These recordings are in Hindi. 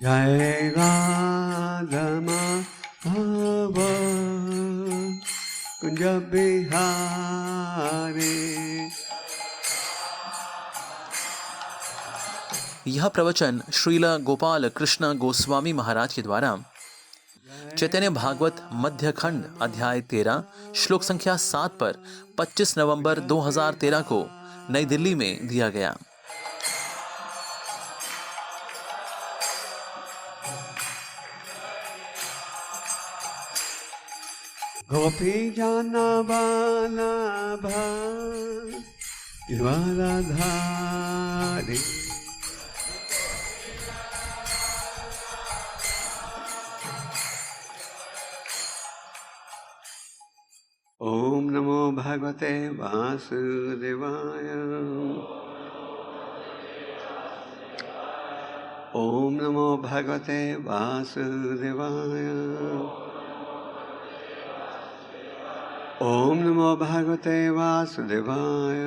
जय राधा माधव कुंज बिहारी। यह प्रवचन श्रील गोपाल कृष्ण गोस्वामी महाराज के द्वारा चैतन्य भागवत मध्य खंड अध्याय 13 श्लोक संख्या 7 पर 25 नवंबर 2013 को नई दिल्ली में दिया गया। गोपी जाना बाला धारी। ओम नमो भगवते वासुदेवाय। ओम नमो भगवते वासुदेवाय। ओम नमो भगवते वासुदेवाय।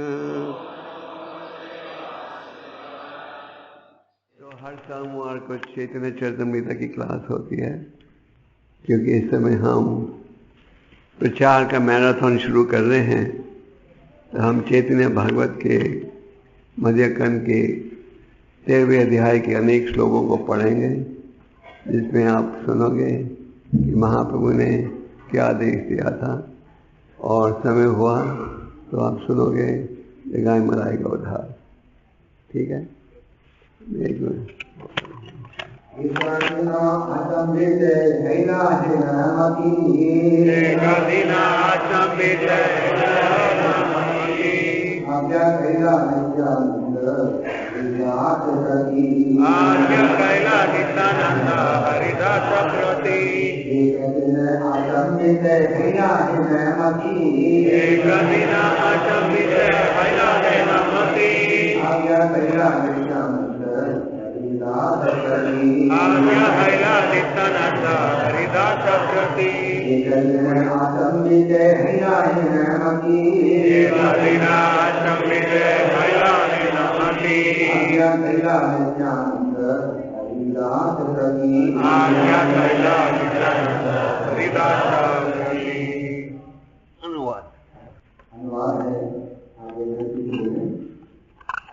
तो हर सोमवार को चैतन्य चरितमृत की क्लास होती है, क्योंकि इस समय हम प्रचार का मैराथन शुरू कर रहे हैं। तो हम चैतन्य भागवत के मध्यखंड के 13वें अध्याय के अनेक श्लोकों को पढ़ेंगे, जिसमें आप सुनोगे कि महाप्रभु ने क्या आदेश दिया था, और समय हुआ तो आप सुनोगे गाय मलाई का उद्धार। ठीक है, एक मिनट।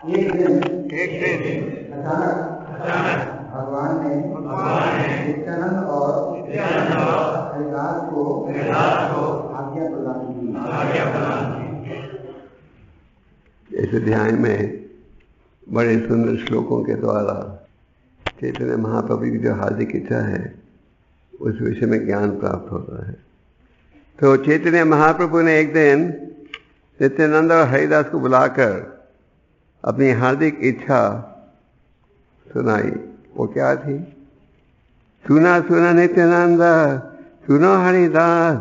एक दिन अचानक भगवान ने नित्यानंद और हरिदास को आज्ञा प्रदान की। इस अध्याय में बड़े सुंदर श्लोकों के द्वारा चैतन्य महाप्रभु की जो हार्दिक इच्छा है उस विषय में ज्ञान प्राप्त होता है। तो चैतन्य महाप्रभु ने एक दिन नित्यानंद और हरिदास को बुलाकर अपनी हार्दिक इच्छा सुनाई। वो क्या थी? सुना सुना नित्यानंद, सुनो हरिदास,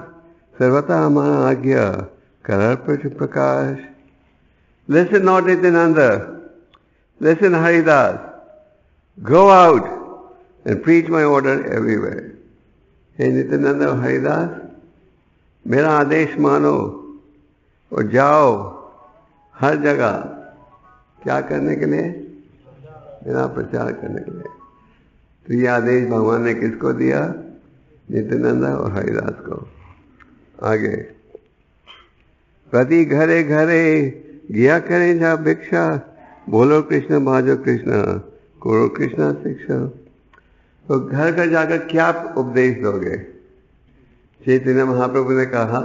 सर्वथा मां आज्ञा कर प्रकाश। Listen not Nityananda, listen Haridas, go out and preach my order everywhere. हे नित्यानंद और हरिदास, मेरा आदेश मानो और जाओ हर जगह। क्या करने के लिए? मेरा प्रचार करने के लिए। तो ये आदेश भगवान ने किसको दिया? नित्यानंद और हरिदास को। आगे, प्रति घरे घरे गया करें जा भिक्षा, बोलो कृष्ण भाजो कृष्ण, करो कृष्ण शिक्षा। तो घर घर जाकर क्या उपदेश दोगे? चैतन्य महाप्रभु ने कहा,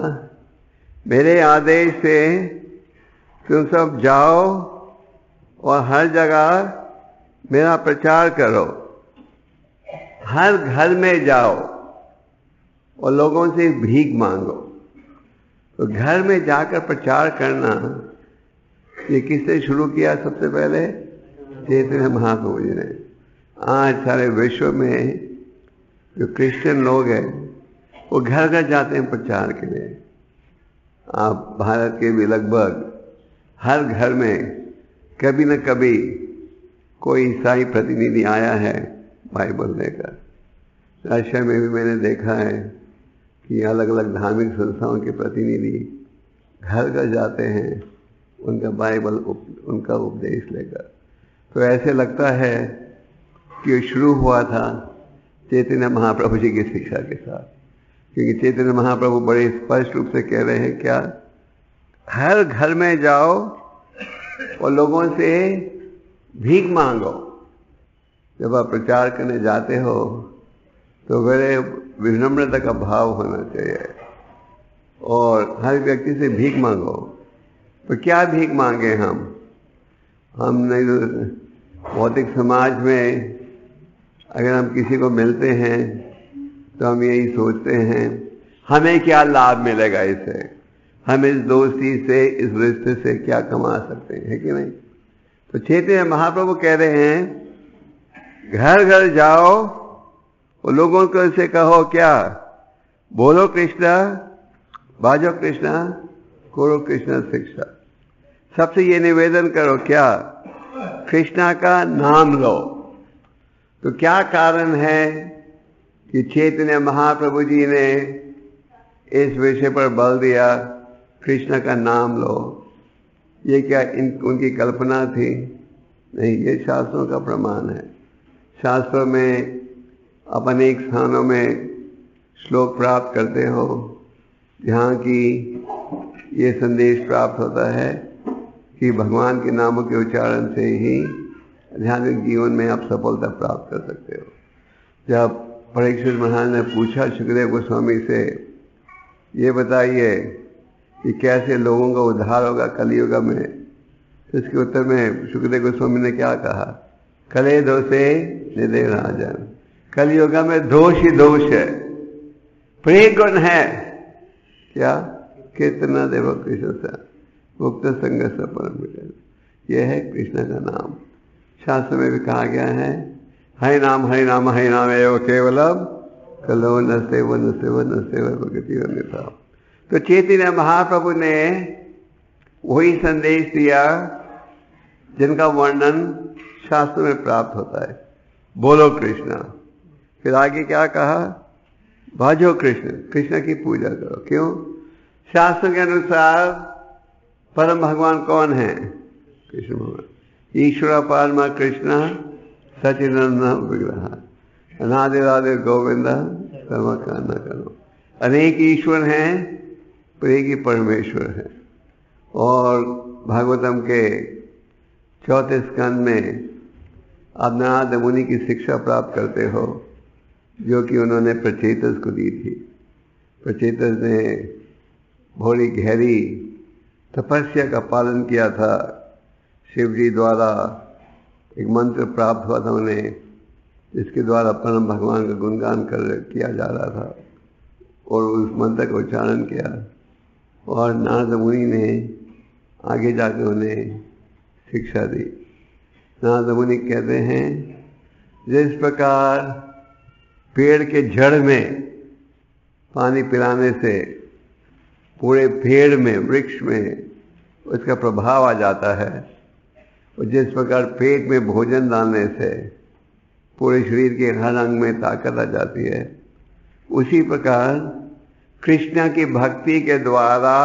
मेरे आदेश से तुम सब जाओ और हर जगह मेरा प्रचार करो। हर घर में जाओ और लोगों से भीख मांगो। तो घर में जाकर प्रचार करना, ये किसने शुरू किया? सबसे पहले चैतन्य महाप्रभु जी ने। आज सारे विश्व में जो क्रिश्चियन लोग हैं वो घर घर जाते हैं प्रचार के लिए। आप भारत के भी लगभग हर घर में कभी न कभी कोई ईसाई प्रतिनिधि आया है बाइबल लेकर। रशिया में भी मैंने देखा है कि अलग अलग धार्मिक संस्थाओं के प्रतिनिधि घर घर जाते हैं उनका बाइबल उनका उपदेश लेकर। तो ऐसे लगता है कि शुरू हुआ था चैतन्य महाप्रभु जी की शिक्षा के साथ। क्योंकि चैतन्य महाप्रभु बड़े स्पष्ट रूप से कह रहे हैं क्या, हर घर में जाओ और लोगों से भीख मांगो। जब आप प्रचार करने जाते हो तो बड़े विनम्रता का भाव होना चाहिए और हर व्यक्ति से भीख मांगो। तो क्या भीख मांगे हम नहीं तो भौतिक समाज में अगर हम किसी को मिलते हैं तो हम यही सोचते हैं हमें क्या लाभ मिलेगा इससे, हम इस दोस्ती से, इस रिश्ते से क्या कमा सकते हैं, है कि नहीं। तो चैतन्य महाप्रभु कह रहे हैं घर घर जाओ और लोगों को से कहो क्या, बोलो कृष्णा, बाजो कृष्णा, करो कृष्णा शिक्षा। सबसे ये निवेदन करो क्या, कृष्णा का नाम लो। तो क्या कारण है कि चैतन्य महाप्रभु जी ने इस विषय पर बल दिया, कृष्ण का नाम लो। ये क्या उनकी कल्पना थी? नहीं, ये शास्त्रों का प्रमाण है। शास्त्रों में आप अनेक स्थानों में श्लोक प्राप्त करते हो जहाँ की ये संदेश प्राप्त होता है कि भगवान के नामों के उच्चारण से ही आध्यात्मिक जीवन में आप सफलता प्राप्त कर सकते हो। जब परीक्षित महाराज ने पूछा सुखदेव गोस्वामी से, ये बताइए कि कैसे लोगों का उद्धार होगा कलयुग में, तो इसके उत्तर में सुखदेव गोस्वामी ने क्या कहा, कले दोषे निधे राजन। कलयुग में दोष ही दोष है, प्रिय गुण है क्या, कीर्तना देव कृष्ण से मुक्त संग से परम। यह है कृष्ण का नाम। शास्त्र में भी कहा गया है, हरि नाम हरि नाम हरि नाम एव केवलम कलो न सेव न सेव न सेव भगति अन्यथा। तो चैतन्य महाप्रभु ने वही संदेश दिया जिनका वर्णन शास्त्र में प्राप्त होता है, बोलो कृष्णा। फिर आगे क्या कहा, भाजो कृष्ण, कृष्ण की पूजा करो। क्यों? शास्त्र के अनुसार परम भगवान कौन है? कृष्ण भगवान। ईश्वर परमा कृष्ण सचिदानंद विग्रह, अनादिरादि गोविंद सर्व न करो। अनेक ईश्वर हैं पर एक ही परमेश्वर है। और भागवतम के 4 स्कंद में आप नारद मुनि की शिक्षा प्राप्त करते हो जो कि उन्होंने प्रचेतस को दी थी। प्रचेतस ने बड़ी गहरी तपस्या का पालन किया था। शिव जी द्वारा एक मंत्र प्राप्त हुआ था उन्हें, जिसके द्वारा परम भगवान का गुणगान किया जा रहा था और उस मंत्र का उच्चारण किया। और नारद मुनि ने आगे जाकर उन्हें शिक्षा दी। नारद मुनि कहते हैं, जिस प्रकार पेड़ के जड़ में पानी पिलाने से पूरे पेड़ में, वृक्ष में उसका प्रभाव आ जाता है, और जिस प्रकार पेट में भोजन डालने से पूरे शरीर के हर अंग में ताकत आ जाती है, उसी प्रकार कृष्ण की भक्ति के द्वारा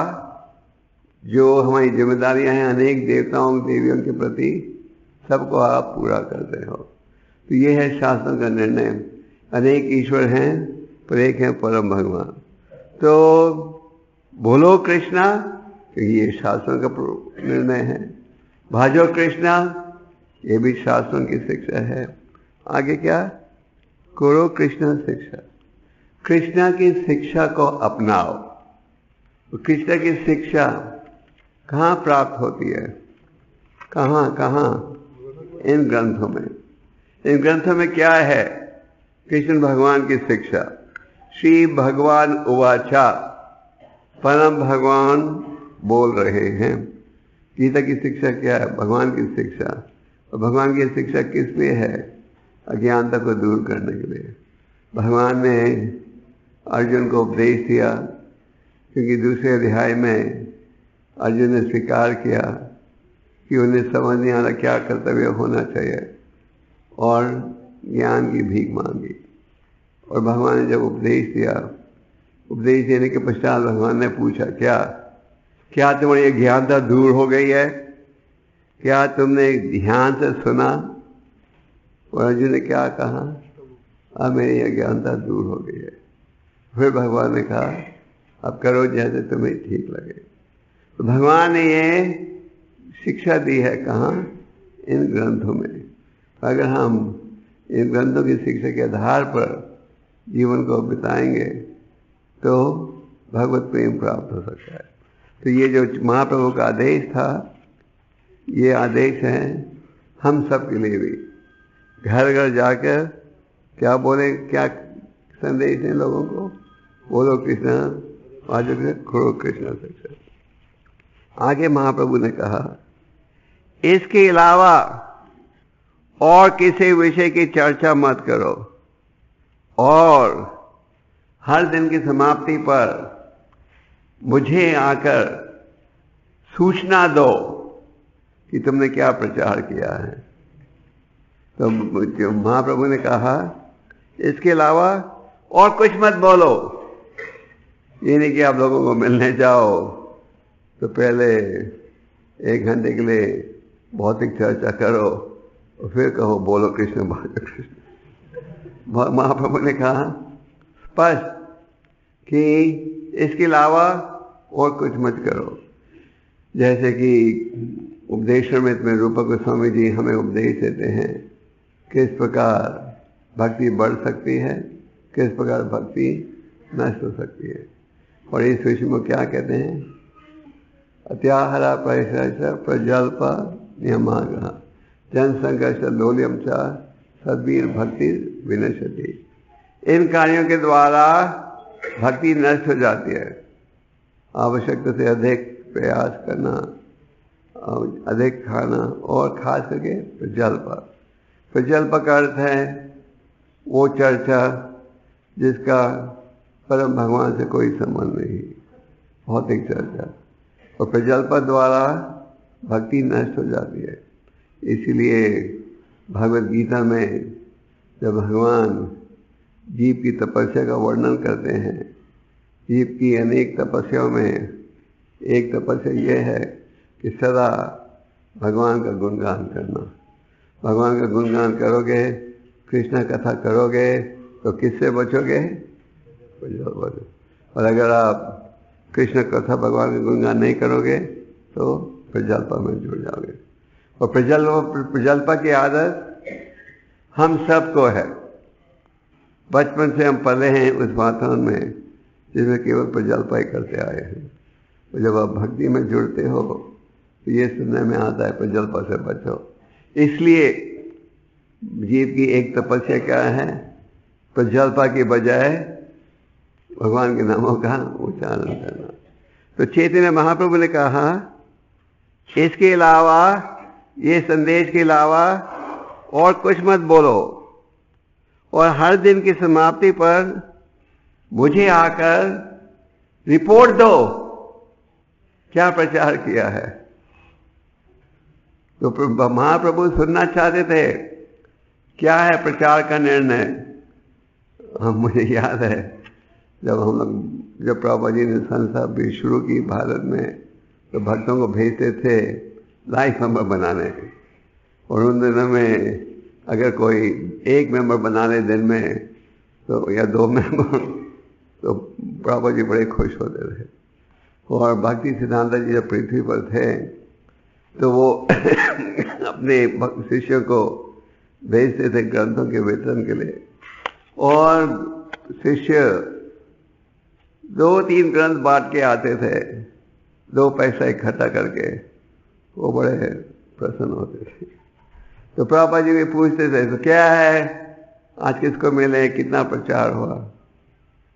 जो हमारी जिम्मेदारियां हैं अनेक देवताओं देवियों के प्रति, सबको आप पूरा करते हो। तो ये है शास्त्रों का निर्णय। अनेक ईश्वर हैं पर एक है परम भगवान। तो बोलो कृष्णा, क्योंकि ये शास्त्रों का निर्णय है। भाजो कृष्णा, ये भी शास्त्रों की शिक्षा है। आगे क्या, करो कृष्ण शिक्षा। कृष्णा की शिक्षा को अपनाओ। तो कृष्ण की शिक्षा कहाँ प्राप्त होती है? कहाँ? इन ग्रंथों में। इन ग्रंथों में क्या है? कृष्ण भगवान की शिक्षा। श्री भगवान उवाचा, परम भगवान बोल रहे हैं। गीता की शिक्षा क्या है? भगवान की शिक्षा। और भगवान की शिक्षा किस लिए है? अज्ञानता को दूर करने के लिए। भगवान ने अर्जुन को उपदेश दिया, क्योंकि दूसरे अध्याय में अर्जुन ने स्वीकार किया कि उन्हें समझ नहीं आ रहा क्या कर्तव्य होना चाहिए, और ज्ञान की भीख मांगी। और भगवान ने जब उपदेश दिया, उपदेश देने के पश्चात भगवान ने पूछा, क्या तुम्हारी ज्ञानता दूर हो गई है? क्या तुमने ध्यान से सुना? और अर्जुन ने क्या कहा? अब मेरी अज्ञानता दूर हो गई है। फिर भगवान ने कहा अब करो जैसे तुम्हें ठीक लगे। तो भगवान ने ये शिक्षा दी है कहाँ? इन ग्रंथों में। अगर हम इन ग्रंथों की शिक्षा के आधार पर जीवन को बिताएंगे तो भगवत प्रेम प्राप्त हो सकता है। तो ये जो महाप्रभु का आदेश था, ये आदेश है हम सब के लिए भी। घर घर जाकर क्या बोले, क्या संदेश है लोगों को? बोलो कृष्णा वासुदेव करो कृष्णा सक्सेस। आगे महाप्रभु ने कहा इसके अलावा और किसी विषय की चर्चा मत करो और हर दिन की समाप्ति पर मुझे आकर सूचना दो कि तुमने क्या प्रचार किया है। तो महाप्रभु ने कहा इसके अलावा और कुछ मत बोलो। ये नहीं कि आप लोगों को मिलने जाओ तो पहले 1 घंटे के लिए भौतिक चर्चा करो और फिर कहो बोलो कृष्ण बोलो कृष्ण। महाप्रभु ने कहा स्पष्ट कि इसके अलावा और कुछ मत करो। जैसे कि उपदेशामृत में रूप गोस्वामी जी हमें उपदेश देते हैं किस प्रकार भक्ति बढ़ सकती है, किस प्रकार भक्ति नष्ट हो सकती है। और इस विषय में क्या कहते हैं? अत्याहारा प्रजल्प नियमाग्रह जनसंघर्ष लोल्यम च सद्वीर भक्ति विनश्यति। इन कार्यों के द्वारा भक्ति नष्ट हो जाती है। आवश्यकता से अधिक प्रयास करना, अधिक खाना और खास करके प्रजल्प। प्रजल्प का अर्थ है वो चर्चा जिसका परम भगवान से कोई संबंध नहीं, भौतिक चर्चा। और प्रजल्प द्वारा भक्ति नष्ट हो जाती है। इसीलिए भगवत गीता में जब भगवान जीव की तपस्या का वर्णन करते हैं, जीव की अनेक तपस्याओं में एक तपस्या यह है कि सदा भगवान का गुणगान करना। भगवान का गुणगान करोगे, कृष्ण कथा करोगे तो किससे बचोगे? और अगर आप कृष्ण कथा भगवान का गुणगान नहीं करोगे तो प्रजल्पा में जुड़ जाओगे। और प्रजल्पा की आदत हम सबको है। बचपन से हम पले हैं उस वातावरण में जिसमें केवल प्रजल्पा ही करते आए हैं। तो जब आप भक्ति में जुड़ते हो तो ये सुनने में आता है प्रजल्पा से बचो। इसलिए जीव की एक तपस्या क्या है? प्रजल्पा के बजाय भगवान के नामों का उच्चारण करना। तो चैतन्य महाप्रभु ने कहा इसके अलावा, ये संदेश के अलावा और कुछ मत बोलो और हर दिन की समाप्ति पर मुझे आकर रिपोर्ट दो क्या प्रचार किया है। तो महाप्रभु सुनना चाहते थे क्या है प्रचार का निर्णय। मुझे याद है जब प्रभुपाद जी ने संस्था भी शुरू की भारत में, तो भक्तों को भेजते थे लाइफ मेंबर बनाने। और उन दिनों में अगर कोई 1 मेंबर बना ले दिन में तो या 2 मेंबर, तो प्रभुपाद जी बड़े खुश होते थे। और भक्ति सिद्धांत जी जब पृथ्वी पर थे तो वो अपने शिष्यों को भेजते थे ग्रंथों के वितरण के लिए। और शिष्य 2-3 ग्रंथ बांट के आते थे, 2 पैसा इकट्ठा करके। वो बड़े प्रसन्न होते थे। तो प्रभुपाद जी भी पूछते थे तो क्या है आज किसको मिले, कितना प्रचार हुआ।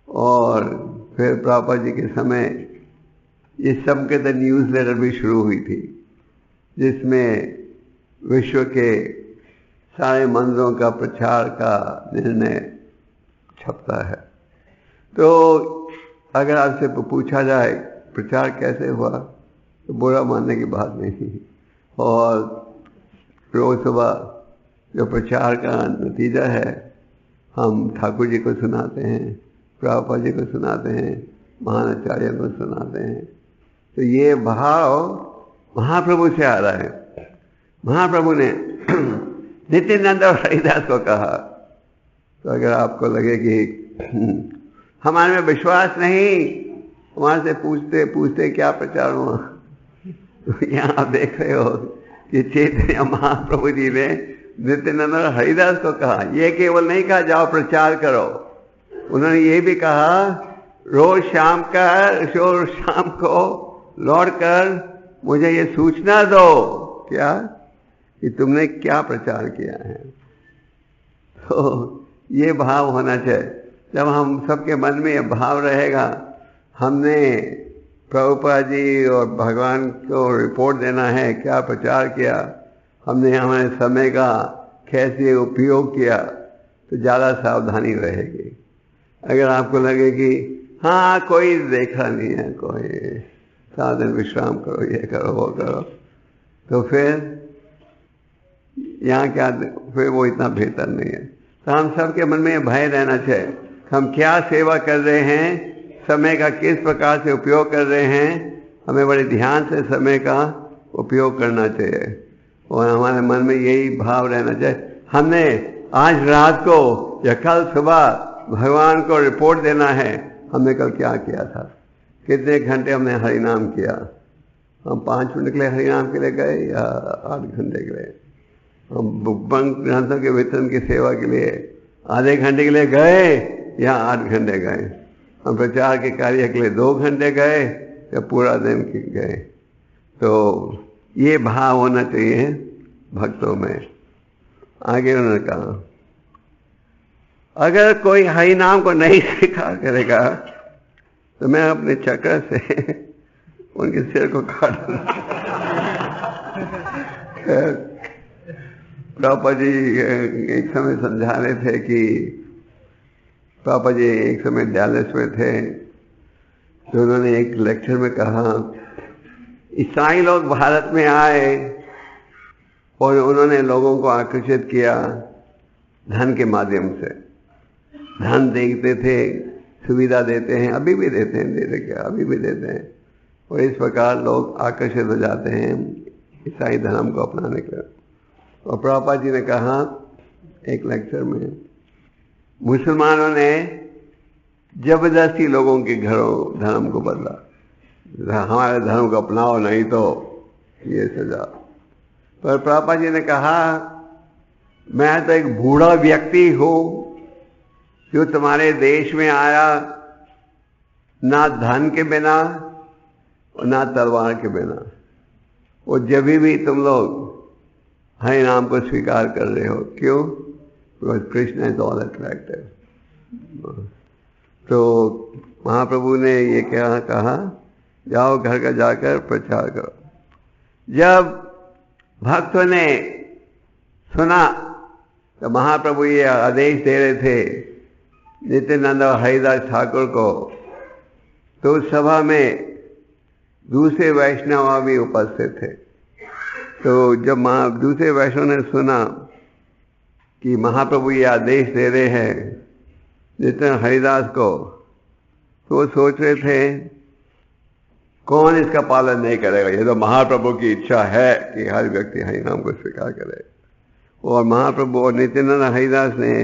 और फिर प्रभुपाद जी के समय ये संकेत न्यूज़ लेटर भी शुरू हुई थी जिसमें विश्व के सारे मंदिरों का प्रचार का निर्णय छपता है। तो अगर आपसे पूछा जाए प्रचार कैसे हुआ तो बुरा मानने की बात नहीं। और रोज सुबह जो प्रचार का नतीजा है हम ठाकुर जी को सुनाते हैं, प्रभुपाद जी को सुनाते हैं, महान आचार्य को सुनाते हैं। तो ये भाव महाप्रभु से आ रहा है। महाप्रभु ने नित्यानंद और हरिदास को कहा तो अगर आपको लगे कि हमारे में विश्वास नहीं, हमारे से पूछते पूछते क्या प्रचार हुआ, तो यहाँ आप देख रहे हो कि चैतन्य महाप्रभु जी ने नित्यानंद और हरिदास को कहा, ये केवल नहीं कहा जाओ प्रचार करो, उन्होंने ये भी कहा रोज शाम को लौट कर मुझे ये सूचना दो, क्या कि तुमने क्या प्रचार किया है। तो ये भाव होना चाहिए। जब हम सबके मन में ये भाव रहेगा, हमने प्रभुपाद जी और भगवान को रिपोर्ट देना है क्या प्रचार किया, हमने हमारे समय का कैसे उपयोग किया, तो ज़्यादा सावधानी रहेगी। अगर आपको लगे कि हाँ कोई देखा नहीं है, कोई 7 दिन विश्राम करो, ये करो वो करो, तो फिर यहाँ क्या, फिर वो इतना बेहतर नहीं है। तो हम सबके मन में भय रहना चाहिए, हम क्या सेवा कर रहे हैं, समय का किस प्रकार से उपयोग कर रहे हैं, हमें बड़े ध्यान से समय का उपयोग करना चाहिए। और हमारे मन में यही भाव रहना चाहिए, हमने आज रात को या कल सुबह भगवान को रिपोर्ट देना है, हमने कल क्या किया था, कितने घंटे हमने हरिनाम किया। हम 5 मिनट के लिए हरिनाम के लिए गए या 8 घंटे के लिए, हम बंक ग्रंथों के वितरण की सेवा के लिए आधे घंटे के लिए गए या 8 घंटे गए, हम प्रचार के कार्य के लिए 2 घंटे गए या पूरा दिन गए। तो ये भाव होना चाहिए भक्तों में। आगे उन्होंने कहा अगर कोई हरि नाम को नहीं स्वीकार करेगा तो मैं अपने चक्र से उनके सिर को काट दूंगा। प्रभुपाद जी एक समय समझा रहे थे कि प्रभुपाद जी एक समय डैलस में थे, तो उन्होंने एक लेक्चर में कहा ईसाई लोग भारत में आए और उन्होंने लोगों को आकर्षित किया धन के माध्यम से। धन देखते थे, सुविधा देते हैं, अभी भी देते हैं, देते क्या अभी भी देते हैं, और इस प्रकार लोग आकर्षित हो जाते हैं ईसाई धर्म को अपनाने के लिए। और प्रभुपाद जी ने कहा एक लेक्चर में, मुसलमानों ने जबरदस्ती लोगों के घरों धर्म को बदला, हमारे धर्म को अपनाओ नहीं तो ये सजा। पर प्रभुपाद जी ने कहा मैं तो एक बूढ़ा व्यक्ति हूं जो तुम्हारे देश में आया ना धन के बिना और ना तलवार के बिना, और जब भी तुम लोग हरि नाम को स्वीकार कर रहे हो, क्यों? Because Krishna is all attractive. तो महाप्रभु ने ये क्या कहा, जाओ घर का जाकर प्रचार करो। जब भक्तों ने सुना तो महाप्रभु ये आदेश दे रहे थे नित्यानंद और हरिदास ठाकुर को, तो उस सभा में दूसरे वैष्णव भी उपस्थित थे। तो जब दूसरे वैष्णव ने सुना कि महाप्रभु ये आदेश दे रहे हैं नित्यानंद हरिदास को, तो वो सोच रहे थे कौन इसका पालन नहीं करेगा, ये तो महाप्रभु की इच्छा है कि हर व्यक्ति हरि नाम को स्वीकार करे। और महाप्रभु और नित्यानंद हरिदास ने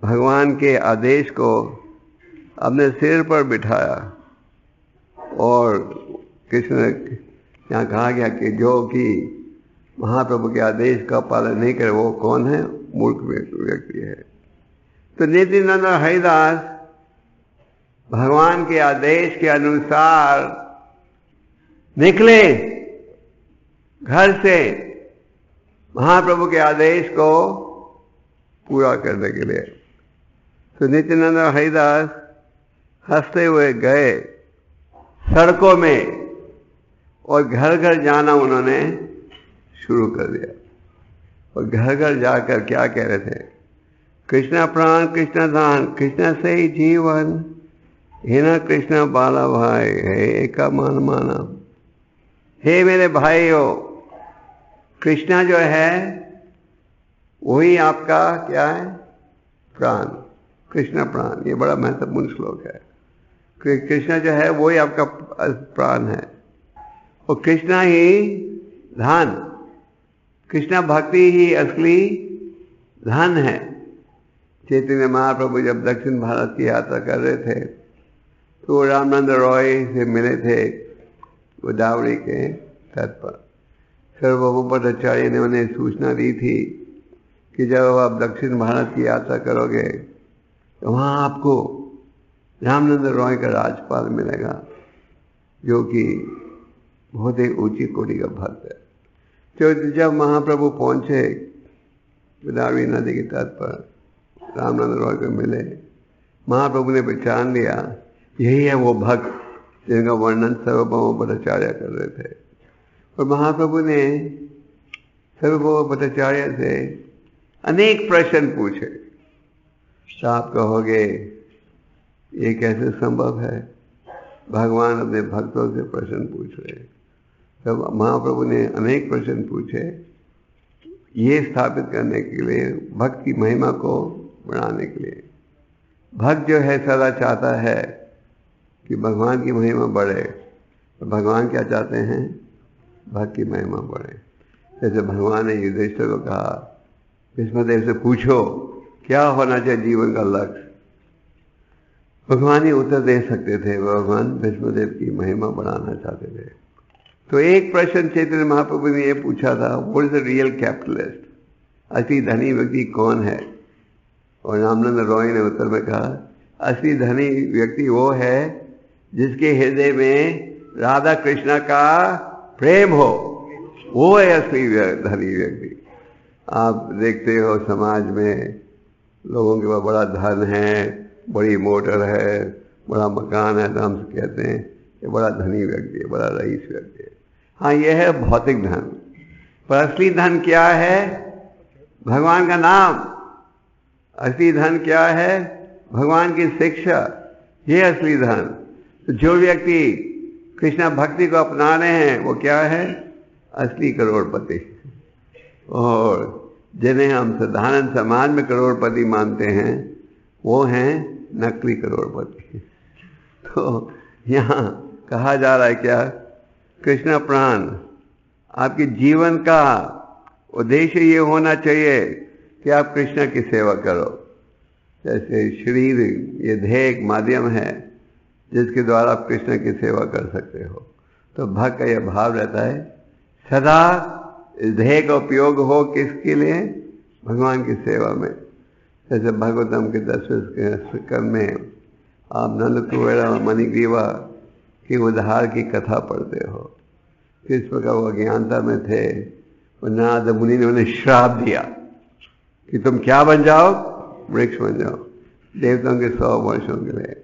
भगवान के आदेश को अपने सिर पर बिठाया, और कृष्ण यहाँ कहा गया कि जो कि महाप्रभु के आदेश का पालन नहीं करे वो कौन है, मूर्ख व्यक्ति है। तो नित्यानंद और हरिदास भगवान के आदेश के अनुसार निकले घर से महाप्रभु के आदेश को पूरा करने के लिए। तो नित्यानंद और हरिदास हंसते हुए गए सड़कों में और घर घर जाना उन्होंने शुरू कर दिया। और घर घर जाकर क्या कह रहे थे, कृष्णा प्राण कृष्णा दान कृष्णा से ही जीवन, हे ना कृष्णा बाला भाई हे एका मान माना। हे मेरे भाइयों, कृष्णा जो है वही आपका क्या है, प्राण, कृष्णा प्राण। ये बड़ा महत्वपूर्ण श्लोक है। कृष्णा जो है वही आपका प्राण है, और कृष्णा ही धन, कृष्णा भक्ति ही असली धन है। चैतन्य महाप्रभु जब दक्षिण भारत की यात्रा कर रहे थे तो रामानंद रॉय से मिले थे गोदावरी के तट पर। सार्वभौम भट्टाचार्य ने उन्हें सूचना दी थी कि जब आप दक्षिण भारत की यात्रा करोगे तो वहाँ आपको रामानंद रॉय का राजपाल मिलेगा, जो कि बहुत ही ऊंची कोटि का भक्त है। तो जब महाप्रभु पहुंचे गोदावरी नदी के तट पर, रामानंद रॉय को मिले, महाप्रभु ने पहचान लिया यही है वो भक्त जिनका वर्णन सार्वभौम भट्टाचार्य कर रहे थे। और महाप्रभु ने सार्वभौम भट्टाचार्य से अनेक प्रश्न पूछे। तो आप कहोगे ये कैसे संभव है, भगवान अपने भक्तों से प्रश्न पूछ रहे। तब महाप्रभु ने अनेक प्रश्न पूछे ये स्थापित करने के लिए, भक्त की महिमा को बढ़ाने के लिए। भक्त जो है सदा चाहता है कि भगवान की महिमा बढ़े, तो भगवान क्या चाहते हैं, भक्त की महिमा बढ़े। जैसे भगवान ने युधिष्ठिर को कहा भीष्मदेव से पूछो क्या होना चाहिए जीवन का लक्ष्य। भगवान ही उत्तर दे सकते थे, भगवान भीष्मदेव की महिमा बढ़ाना चाहते थे। तो एक प्रश्न चैतन्य महाप्रभु ने ये पूछा था, what is the real capitalist, असली धनी व्यक्ति कौन है। और रामानंद रॉय ने उत्तर में कहा असली धनी व्यक्ति वो है जिसके हृदय में राधा कृष्ण का प्रेम हो, वो है असली धनी व्यक्ति। आप देखते हो समाज में लोगों के पास बड़ा धन है, बड़ी मोटर है, बड़ा मकान है, तो हम कहते हैं ये बड़ा धनी व्यक्ति है, बड़ा रईस व्यक्ति है। हाँ, यह है भौतिक धन, पर असली धन क्या है, भगवान का नाम। असली धन क्या है, भगवान की शिक्षा, ये असली धन। तो जो व्यक्ति कृष्णा भक्ति को अपना रहे हैं वो क्या है, असली करोड़पति। और जिन्हें हम साधारण समाज में करोड़पति मानते हैं वो हैं नकली करोड़पति। तो यहाँ कहा जा रहा है क्या, कृष्ण प्राण, आपके जीवन का उद्देश्य ये होना चाहिए कि आप कृष्ण की सेवा करो। जैसे शरीर ये देह एक माध्यम है जिसके द्वारा आप कृष्ण की सेवा कर सकते हो। तो भक्त का यह भाव रहता है सदा इस देह का उपयोग हो किसके लिए, भगवान की सेवा में। जैसे भागवतम के 10वें स्कंद में आप नंद कुबेर और मणिग्रीवा की उद्धार की कथा पढ़ते हो। किस प्रकार वो अज्ञानता में थे, और नारद मुनि ने उन्हें श्राप दिया कि तुम क्या बन जाओ, वृक्ष बन जाओ देवताओं के 100 वर्षों के लिए।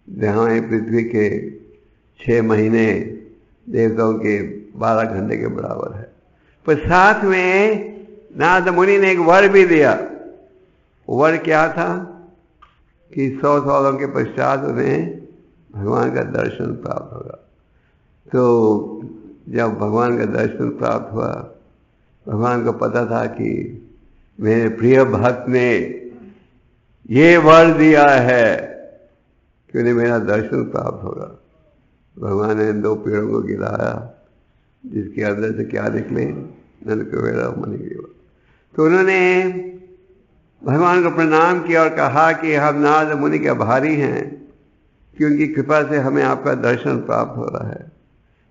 जहाँ पृथ्वी के 6 महीने देवताओं के 12 घंटे के बराबर है। पर साथ में नारद मुनि ने एक वर भी दिया। वर क्या था कि 100 सालों के पश्चात उन्हें भगवान का दर्शन प्राप्त होगा। तो जब भगवान का दर्शन प्राप्त हुआ, भगवान को पता था कि मेरे प्रिय भक्त ने ये वर दिया है कि उन्हें मेरा दर्शन प्राप्त होगा। भगवान ने 2 पेड़ों को गिराया जिसके अंदर से क्या निकले, नंद कुबेर और मणिग्रीवा। तो उन्होंने भगवान को प्रणाम किया और कहा कि हम नारद मुनि के आभारी हैं कि उनकी कृपा से हमें आपका दर्शन प्राप्त हो रहा है।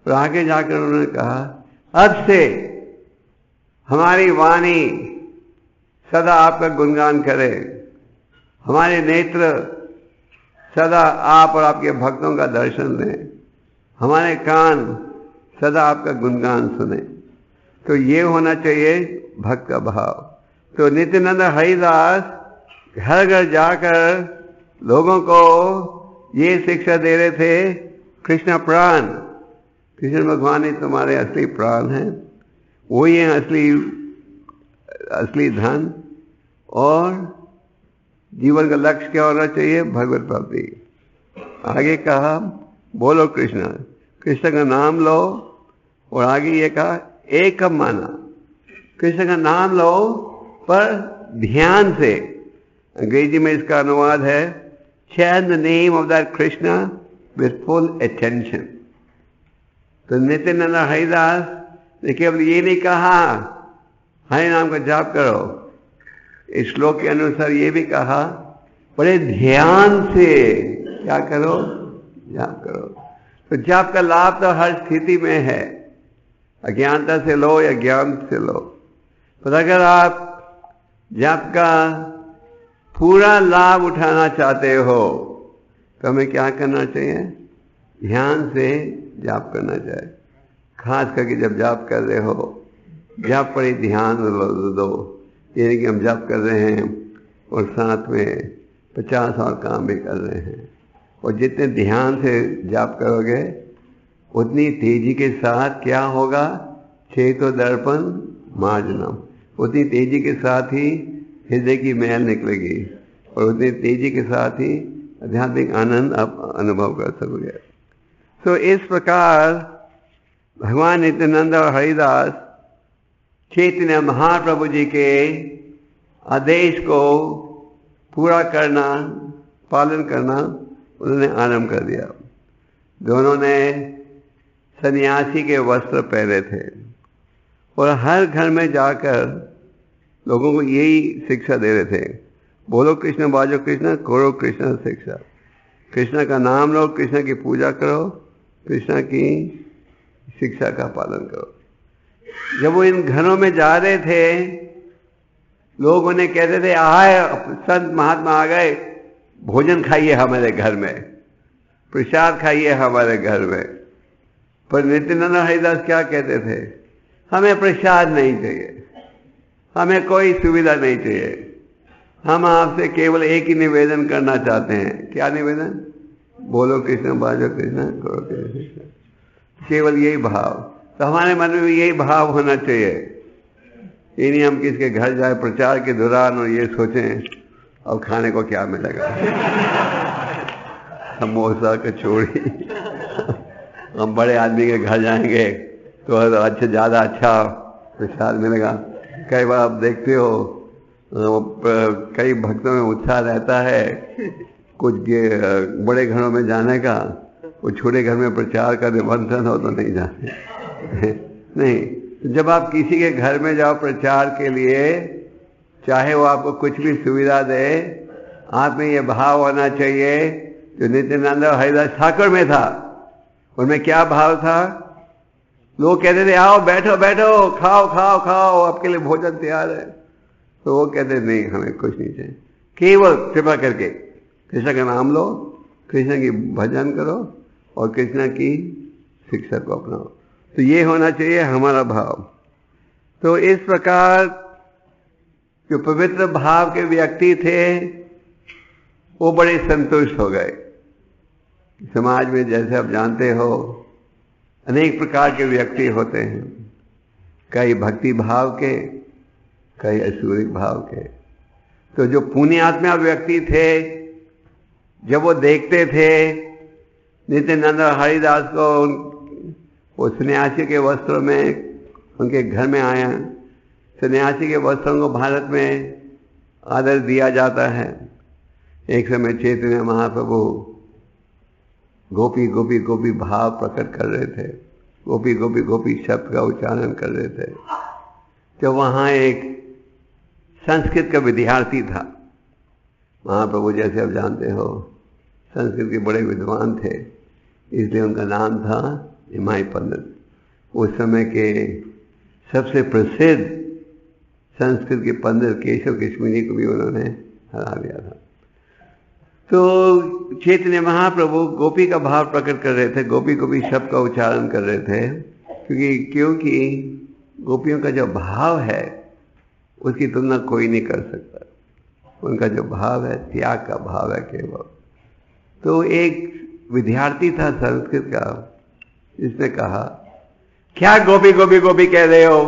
और आगे जाकर उन्होंने कहा अब से हमारी वाणी सदा आपका गुणगान करे, हमारे नेत्र सदा आप और आपके भक्तों का दर्शन दें, हमारे कान सदा आपका गुणगान सुने। तो ये होना चाहिए भक्त का भाव। तो नित्यानंद हरिदास घर घर जाकर लोगों को ये शिक्षा दे रहे थे, कृष्ण प्राण, कृष्ण भगवान ही तुम्हारे असली प्राण हैं, वही है असली धन। और जीवन का लक्ष्य क्या होना चाहिए, भगवत प्राप्ति। आगे कहा बोलो कृष्ण, कृष्ण का नाम लो। और आगे ये कहा एक माना, कृष्ण का नाम लो पर ध्यान से। अंग्रेजी में इसका अनुवाद है chant the name of that Krishna with full attention। तो नित्यानंद हरिदास ने केवल ये नहीं कहा हरि नाम का जाप करो, इस श्लोक के अनुसार ये भी कहा बड़े ध्यान से क्या करो, जाप करो। तो जाप का लाभ तो हर स्थिति में है, अज्ञानता से लो या ज्ञान से लो। पर अगर आप जाप का पूरा लाभ उठाना चाहते हो तो हमें क्या करना चाहिए? ध्यान से जाप करना चाहिए। खास करके जब जाप कर रहे हो, जाप पर ही ध्यान दो। यानी कि हम जाप कर रहे हैं और साथ में 50 और काम भी कर रहे हैं, और जितने ध्यान से जाप करोगे उतनी तेजी के साथ क्या होगा? चेतो दर्पण मार्जनम, उतनी तेजी के साथ ही हृदय की मैल निकलेगी और उतनी तेजी के साथ ही आध्यात्मिक आनंद आप अनुभव कर सकोगे। तो इस प्रकार भगवान नित्यानंद और हरिदास चैतन्य महाप्रभु जी के आदेश को पूरा करना, पालन करना उन्होंने आरंभ कर दिया। दोनों ने सन्यासी के वस्त्र पहने थे और हर घर में जाकर लोगों को यही शिक्षा दे रहे थे, बोलो कृष्ण, बाजो कृष्ण, करो कृष्ण शिक्षा। कृष्ण का नाम लो, कृष्ण की पूजा करो, कृष्ण की शिक्षा का पालन करो। जब वो इन घरों में जा रहे थे, लोग उन्हें कहते थे, आए संत महात्मा आ गए, भोजन खाइए हमारे घर में, प्रसाद खाइए हमारे घर में। पर नित्यानंद हरिदास क्या कहते थे? हमें प्रसाद नहीं चाहिए, हमें कोई सुविधा नहीं चाहिए, हम आपसे केवल एक ही निवेदन करना चाहते हैं। क्या निवेदन? बोलो कृष्ण, बाजो कृष्ण, करो कृष्ण। केवल यही भाव। तो हमारे मन में भी यही भाव होना चाहिए। ये नहीं हम किसके घर जाए प्रचार के दौरान और ये सोचें अब खाने को क्या मिलेगा, समोसा, कचौड़ी। हम बड़े आदमी के घर जाएंगे तो अच्छा, ज़्यादा अच्छा प्रसाद मिलेगा। कई बार आप देखते हो कई भक्तों में उत्साह रहता है कुछ बड़े घरों में जाने का, वो छोटे घर में प्रचार का निमंत्रण हो तो नहीं जाते। नहीं, जब आप किसी के घर में जाओ प्रचार के लिए, चाहे वो आपको कुछ भी सुविधा दे, आप में ये भाव होना चाहिए जो नित्यानंद और हरिदास ठाकुर में था। उनमें क्या भाव था? लोग कहते थे आओ बैठो बैठो, खाओ खाओ खाओ, आपके लिए भोजन तैयार है। तो वो कहते नहीं, हमें कुछ नहीं चाहिए, केवल कृपा करके कृष्ण का नाम लो, कृष्ण की भजन करो और कृष्ण की शिक्षा को अपनाओ। तो ये होना चाहिए हमारा भाव। तो इस प्रकार जो पवित्र भाव के व्यक्ति थे वो बड़े संतुष्ट हो गए। समाज में जैसे आप जानते हो अनेक प्रकार के व्यक्ति होते हैं, कई भक्ति भाव के, कई असुरिक भाव के। तो जो पुण्यात्मा व्यक्ति थे, जब वो देखते थे नित्यानंद और हरिदास को वो सन्यासी के वस्त्रों में उनके घर में आया, सन्यासी के वस्त्रों को भारत में आदर दिया जाता है। एक समय चैतन्य महाप्रभु गोपी गोपी गोपी भाव प्रकट कर रहे थे, गोपी गोपी गोपी शब्द का उच्चारण कर रहे थे। तो वहाँ एक संस्कृत का विद्यार्थी था। महाप्रभु जैसे आप जानते हो संस्कृत के बड़े विद्वान थे, इसलिए उनका नाम था निमाई पंडित। उस समय के सबसे प्रसिद्ध संस्कृत के पंडित केशव कश्मीरी को भी उन्होंने हरा दिया था। तो चैतन्य महाप्रभु गोपी का भाव प्रकट कर रहे थे, गोपी गोपी शब्द का उच्चारण कर रहे थे, क्योंकि गोपियों का जो भाव है उसकी तुलना कोई नहीं कर सकता। उनका जो भाव है त्याग का भाव है केवल। तो एक विद्यार्थी था संस्कृत का, जिसने कहा क्या गोपी गोपी गोपी कह रहे हो,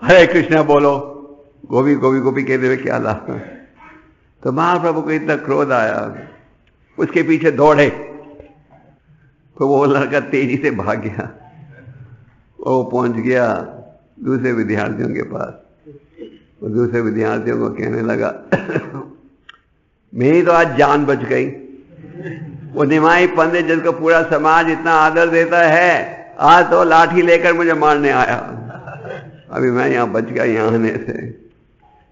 हरे कृष्णा बोलो, गोपी गोपी गोपी कहते हुए क्या लाभ। तो महाप्रभु को इतना क्रोध आया, उसके पीछे दौड़े, तो वो लड़का तेजी से भाग गया। वो पहुंच गया दूसरे विद्यार्थियों के पास और दूसरे विद्यार्थियों को कहने लगा मेरी तो आज जान बच गई। वो निमाई पंडित जिसको पूरा समाज इतना आदर देता है, आज तो लाठी लेकर मुझे मारने आया। अभी मैं यहां बच गया यहाँ आने से।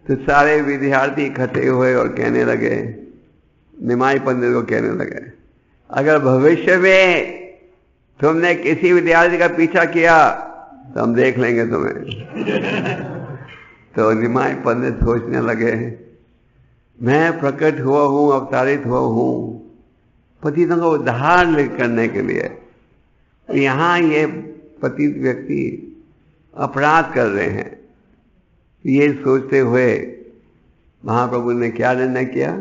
तो सारे विद्यार्थी इकट्ठे हुए और कहने लगे, निमाई पंडित को कहने लगे, अगर भविष्य में तुमने किसी विद्यार्थी का पीछा किया तो हम देख लेंगे तुम्हें। तो निमाई पंडित सोचने लगे, मैं प्रकट हुआ हूं, अवतारित हुआ हूं पतितों का उद्धार करने के लिए। यहां ये पतित व्यक्ति अपराध कर रहे हैं। ये सोचते हुए महाप्रभु ने क्या निर्णय किया,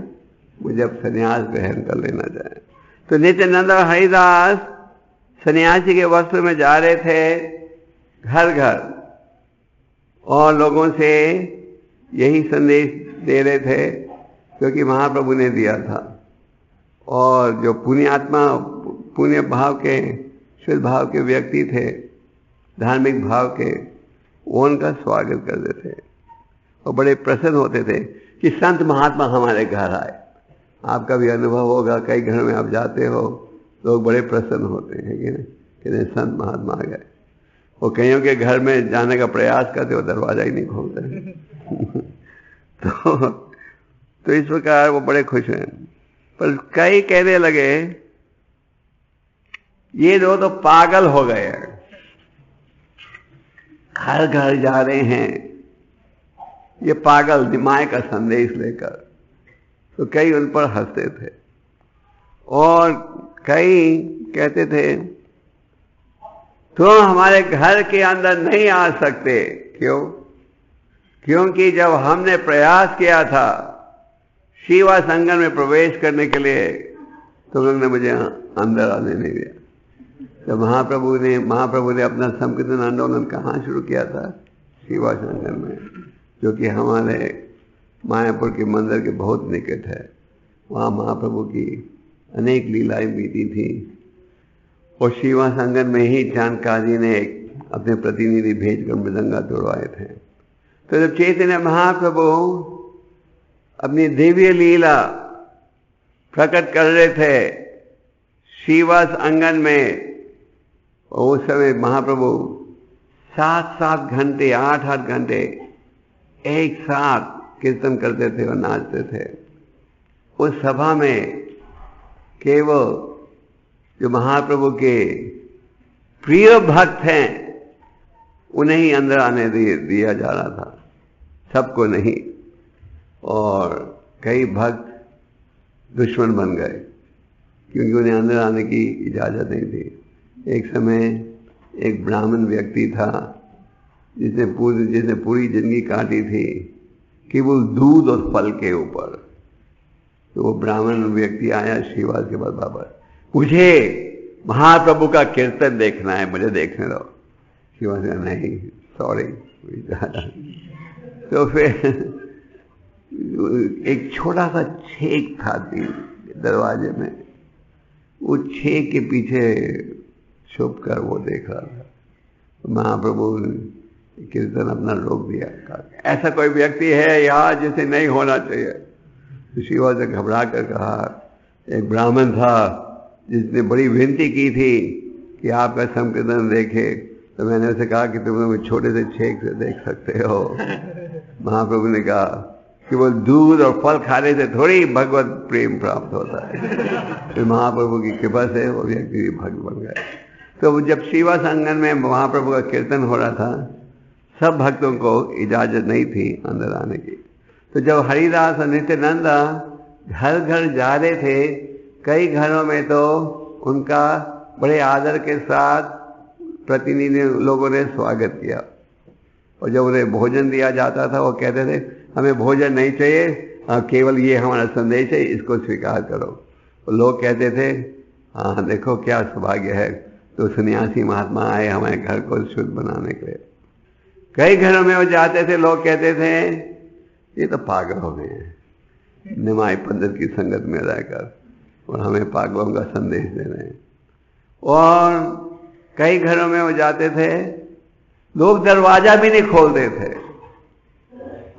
मुझे अब संन्यास ग्रहण कर लेना चाहिए। तो नित्यानंद और हरिदास सन्यासी के वस्त्र में जा रहे थे घर घर और लोगों से यही संदेश दे रहे थे क्योंकि महाप्रभु ने दिया था। और जो पुण्यात्मा, पुण्य भाव के, शुद्ध भाव के व्यक्ति थे, धार्मिक भाव के, वो उनका स्वागत करते थे और बड़े प्रसन्न होते थे कि संत महात्मा हमारे घर आए। आपका भी अनुभव होगा, कई घरों में आप जाते हो, लोग बड़े प्रसन्न होते हैं कि नहीं, संत महात्मा आ गए। वो कईयों के घर में जाने का प्रयास करते हो, दरवाजा ही नहीं खोलते। तो इस प्रकार वो बड़े खुश हैं। पर कई कहने लगे, ये दो तो पागल हो गए हैं, घर घर जा रहे हैं ये पागल निमाय का संदेश लेकर। तो कई उन पर हंसते थे और कई कहते थे, तुम हमारे घर के अंदर नहीं आ सकते। क्यों? क्योंकि जब हमने प्रयास किया था शिवा संगम में प्रवेश करने के लिए, तो लोगों ने मुझे अंदर आने नहीं दिया। तो महाप्रभु ने अपना संकीर्तन आंदोलन कहाँ शुरू किया था? शिवा संगम में, जो कि हमारे मायापुर के मंदिर के बहुत निकट है। वहाँ महाप्रभु की अनेक लीलाएं बीती थी और शिवा संगम में ही चांदकाजी ने अपने प्रतिनिधि भेजकर मृदंगा तोड़वाए थे। तो जब चैतन्य महाप्रभु अपनी दिव्य लीला प्रकट कर रहे थे शिवास आंगन में, और उस समय महाप्रभु 7-7 घंटे 8-8 घंटे एक साथ कीर्तन करते थे और नाचते थे। उस सभा में केवल जो महाप्रभु के प्रिय भक्त हैं उन्हें ही अंदर आने दिया जा रहा था, सबको नहीं। और कई भक्त दुश्मन बन गए क्योंकि उन्हें अंदर आने की इजाजत नहीं थी। एक समय एक ब्राह्मण व्यक्ति था जिसने पूरी जिंदगी काटी थी केवल दूध और फल के ऊपर। तो वो ब्राह्मण व्यक्ति आया श्रीवास के बाद, बाबा मुझे महाप्रभु का कीर्तन देखना है, मुझे देखने दो। श्रीवास ने नहीं, सॉरी। तो फिर एक छोटा सा छेक था दरवाजे में, वो छेक के पीछे छुप कर वो देख रहा था। महाप्रभु कीर्तन अपना रोक दिया। ऐसा कोई व्यक्ति है यहाँ जिसे नहीं होना चाहिए? तो शिवा से घबरा कर कहा, एक ब्राह्मण था जिसने बड़ी विनती की थी कि आपका संकीर्तन देखे। तो मैंने उसे कहा कि तुम छोटे से छेक से देख सकते हो। महाप्रभु ने कहा कि वो दूध और फल खाने से थोड़ी भगवत प्रेम प्राप्त होता है। फिर महाप्रभु की कृपा से वो व्यक्ति भी भक्त बन गए। तो जब शिवा संगम में महाप्रभु का कीर्तन हो रहा था, सब भक्तों को इजाजत नहीं थी अंदर आने की। तो जब हरिदास और नित्यानंद घर घर जा रहे थे, कई घरों में तो उनका बड़े आदर के साथ प्रतिनिधि लोगों ने स्वागत किया। और जब उन्हें भोजन दिया जाता था वो कहते थे, हमें भोजन नहीं चाहिए, केवल ये हमारा संदेश है, इसको स्वीकार करो। और लोग कहते थे, हाँ देखो क्या सौभाग्य है, तो सन्यासी महात्मा आए हमारे घर को शुद्ध बनाने के लिए। कई घरों में वो जाते थे, लोग कहते थे ये तो पागल हो गए हैं, निमाई पंडित की संगत में रहकर, और हमें पागलों का संदेश दे रहे हैं। और कई घरों में वो जाते थे, लोग दरवाजा भी नहीं खोलते थे।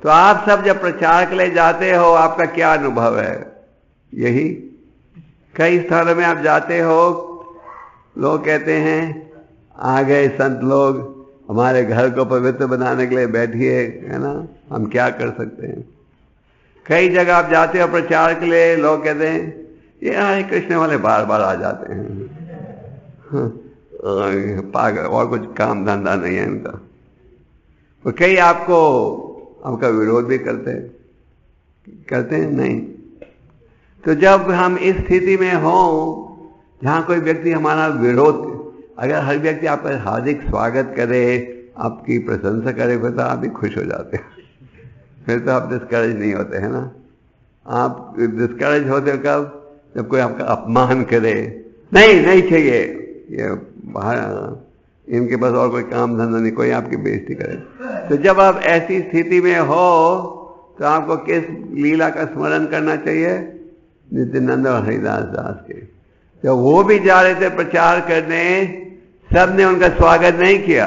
तो आप सब जब प्रचार के लिए जाते हो, आपका क्या अनुभव है? यही कई स्थानों में आप जाते हो, लोग कहते हैं आ गए संत लोग हमारे घर को पवित्र बनाने के लिए बैठिए, है ना, हम क्या कर सकते हैं। कई जगह आप जाते हो प्रचार के लिए, लोग कहते हैं ये हरे कृष्ण वाले बार बार आ जाते हैं, पागल, और कुछ काम धंधा नहीं है इनका। और कई आपका विरोध भी करते हैं नहीं। तो जब हम इस स्थिति में हो जहां कोई व्यक्ति हमारा विरोध, अगर हर व्यक्ति आपका हार्दिक स्वागत करे, आपकी प्रशंसा करे, फिर तो आप भी खुश हो जाते हैं, फिर तो आप डिस्करेज नहीं होते, है ना। आप डिस्करेज होते हो कब? जब कोई आपका अपमान करे, नहीं चाहिए, ये बाहर इनके पास और कोई काम धंधा नहीं, कोई आपकी बेइज्जती करे। तो जब आप ऐसी स्थिति में हो तो आपको किस लीला का स्मरण करना चाहिए? नित्यानंद और हरिदास दास के। जब वो भी जा रहे थे प्रचार करने, सबने उनका स्वागत नहीं किया।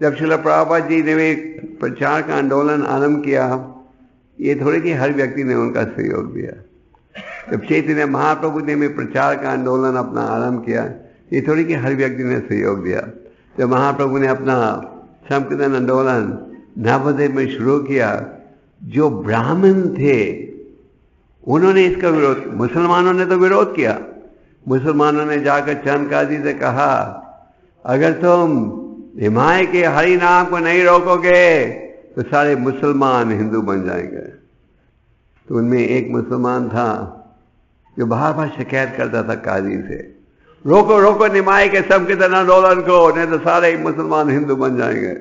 जब श्रील प्रभुपाद जी ने भी प्रचार का आंदोलन आरंभ किया, ये थोड़े कि हर व्यक्ति ने उनका सहयोग दिया। जब चैतन्य महाप्रभु ने भी प्रचार का आंदोलन अपना आरंभ किया, ये थोड़ी कि हर व्यक्ति ने सहयोग दिया। जब महाप्रभु ने अपना संकीर्तन आंदोलन नवद्वीप में शुरू किया, जो ब्राह्मण थे उन्होंने इसका विरोध, मुसलमानों ने तो विरोध किया। मुसलमानों ने जाकर चंदकाजी से कहा, अगर तुम निमाय के हरि नाम को नहीं रोकोगे तो सारे मुसलमान हिंदू बन जाएंगे। तो उनमें एक मुसलमान था जो बार बार शिकायत करता था काजी से, रोको रोको निमाय के संकीर्तन आंदोलन को, नहीं तो सारे मुसलमान हिंदू बन जाएंगे।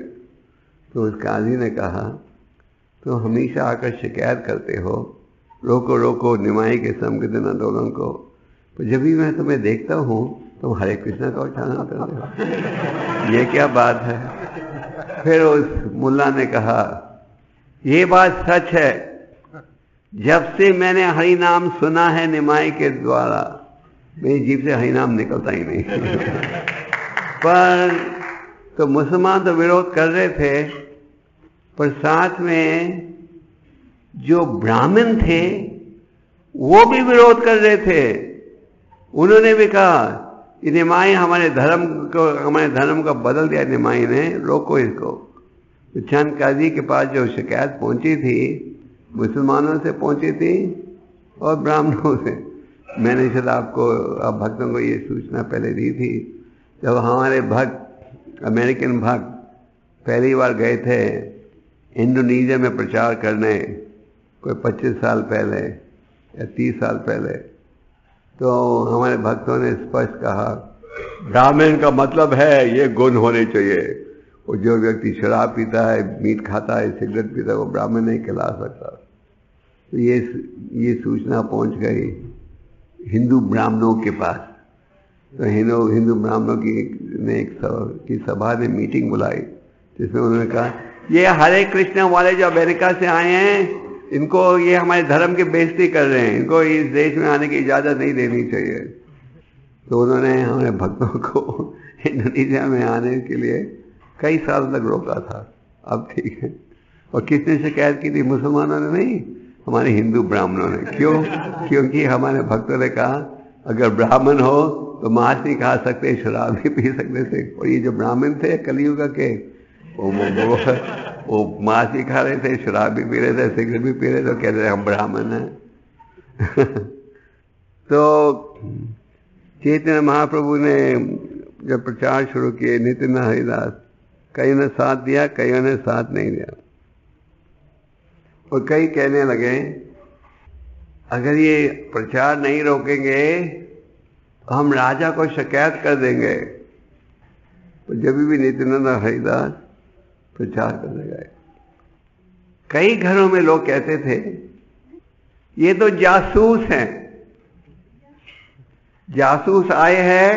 तो उस काजी ने कहा, तो हमेशा आकर शिकायत करते हो, रोको रोको निमाय के संकीर्तन आंदोलन को, तो जब भी मैं तुम्हें देखता हूं तुम हरे कृष्ण का उच्चारण करते हो, ये क्या बात है? फिर उस मुल्ला ने कहा, ये बात सच है, जब से मैंने हरि नाम सुना है निमाय के द्वारा, मेरी जीभ से हरि नाम निकलता ही नहीं। पर तो मुसलमान तो विरोध कर रहे थे, पर साथ में जो ब्राह्मण थे वो भी विरोध कर रहे थे। उन्होंने भी कहा, निमाई हमारे धर्म को बदल दिया, निमाई ने, रोको इसको। तो चंद काजी के पास जो शिकायत पहुंची थी, मुसलमानों से पहुंची थी और ब्राह्मणों से। मैंने शायद आपको, आप भक्तों को ये सूचना पहले दी थी। जब हमारे भक्त, अमेरिकन भक्त पहली बार गए थे इंडोनेशिया में प्रचार करने, कोई 25 साल पहले या 30 साल पहले, तो हमारे भक्तों ने स्पष्ट कहा, ब्राह्मण का मतलब है ये गुण होने चाहिए, और जो व्यक्ति शराब पीता है, मीट खाता है, सिगरेट पीता है, वो ब्राह्मण नहीं कहला सकता। तो ये सूचना पहुंच गई हिंदू ब्राह्मणों के पास। तो हिंदू ब्राह्मणों की सभा ने मीटिंग बुलाई, जिसमें उन्होंने कहा, ये हरे कृष्ण वाले जो अमेरिका से आए हैं, इनको ये हमारे धर्म की बेइज्जती कर रहे हैं, इनको इस देश में आने की इजाजत नहीं देनी चाहिए। तो उन्होंने हमारे भक्तों को इंडोनेशिया में आने के लिए कई साल तक रोका था। अब ठीक है। और किसने शिकायत की थी? मुसलमानों ने नहीं, हमारे हिंदू ब्राह्मणों ने। क्यों? क्योंकि हमारे भक्तों ने कहा, अगर ब्राह्मण हो तो मांस नहीं खा सकते, शराब भी पी सकते थे। और ये जो ब्राह्मण थे कलयुग के, वो मांस भी खा रहे थे, शराब भी पी रहे थे, सिगरेट भी पी रहे थे, तो कहते थे हम ब्राह्मण हैं। तो चैतन्य महाप्रभु ने जब प्रचार शुरू किए, नित्यानंद हरिदास, कईयों ने साथ दिया, कईयों ने साथ नहीं दिया। और कई कहने लगे, अगर ये प्रचार नहीं रोकेंगे तो हम राजा को शिकायत कर देंगे। तो जब भी नित्यानंद हरिदास प्रचार करने गए, कई घरों में लोग कहते थे, ये तो जासूस हैं, जासूस आए हैं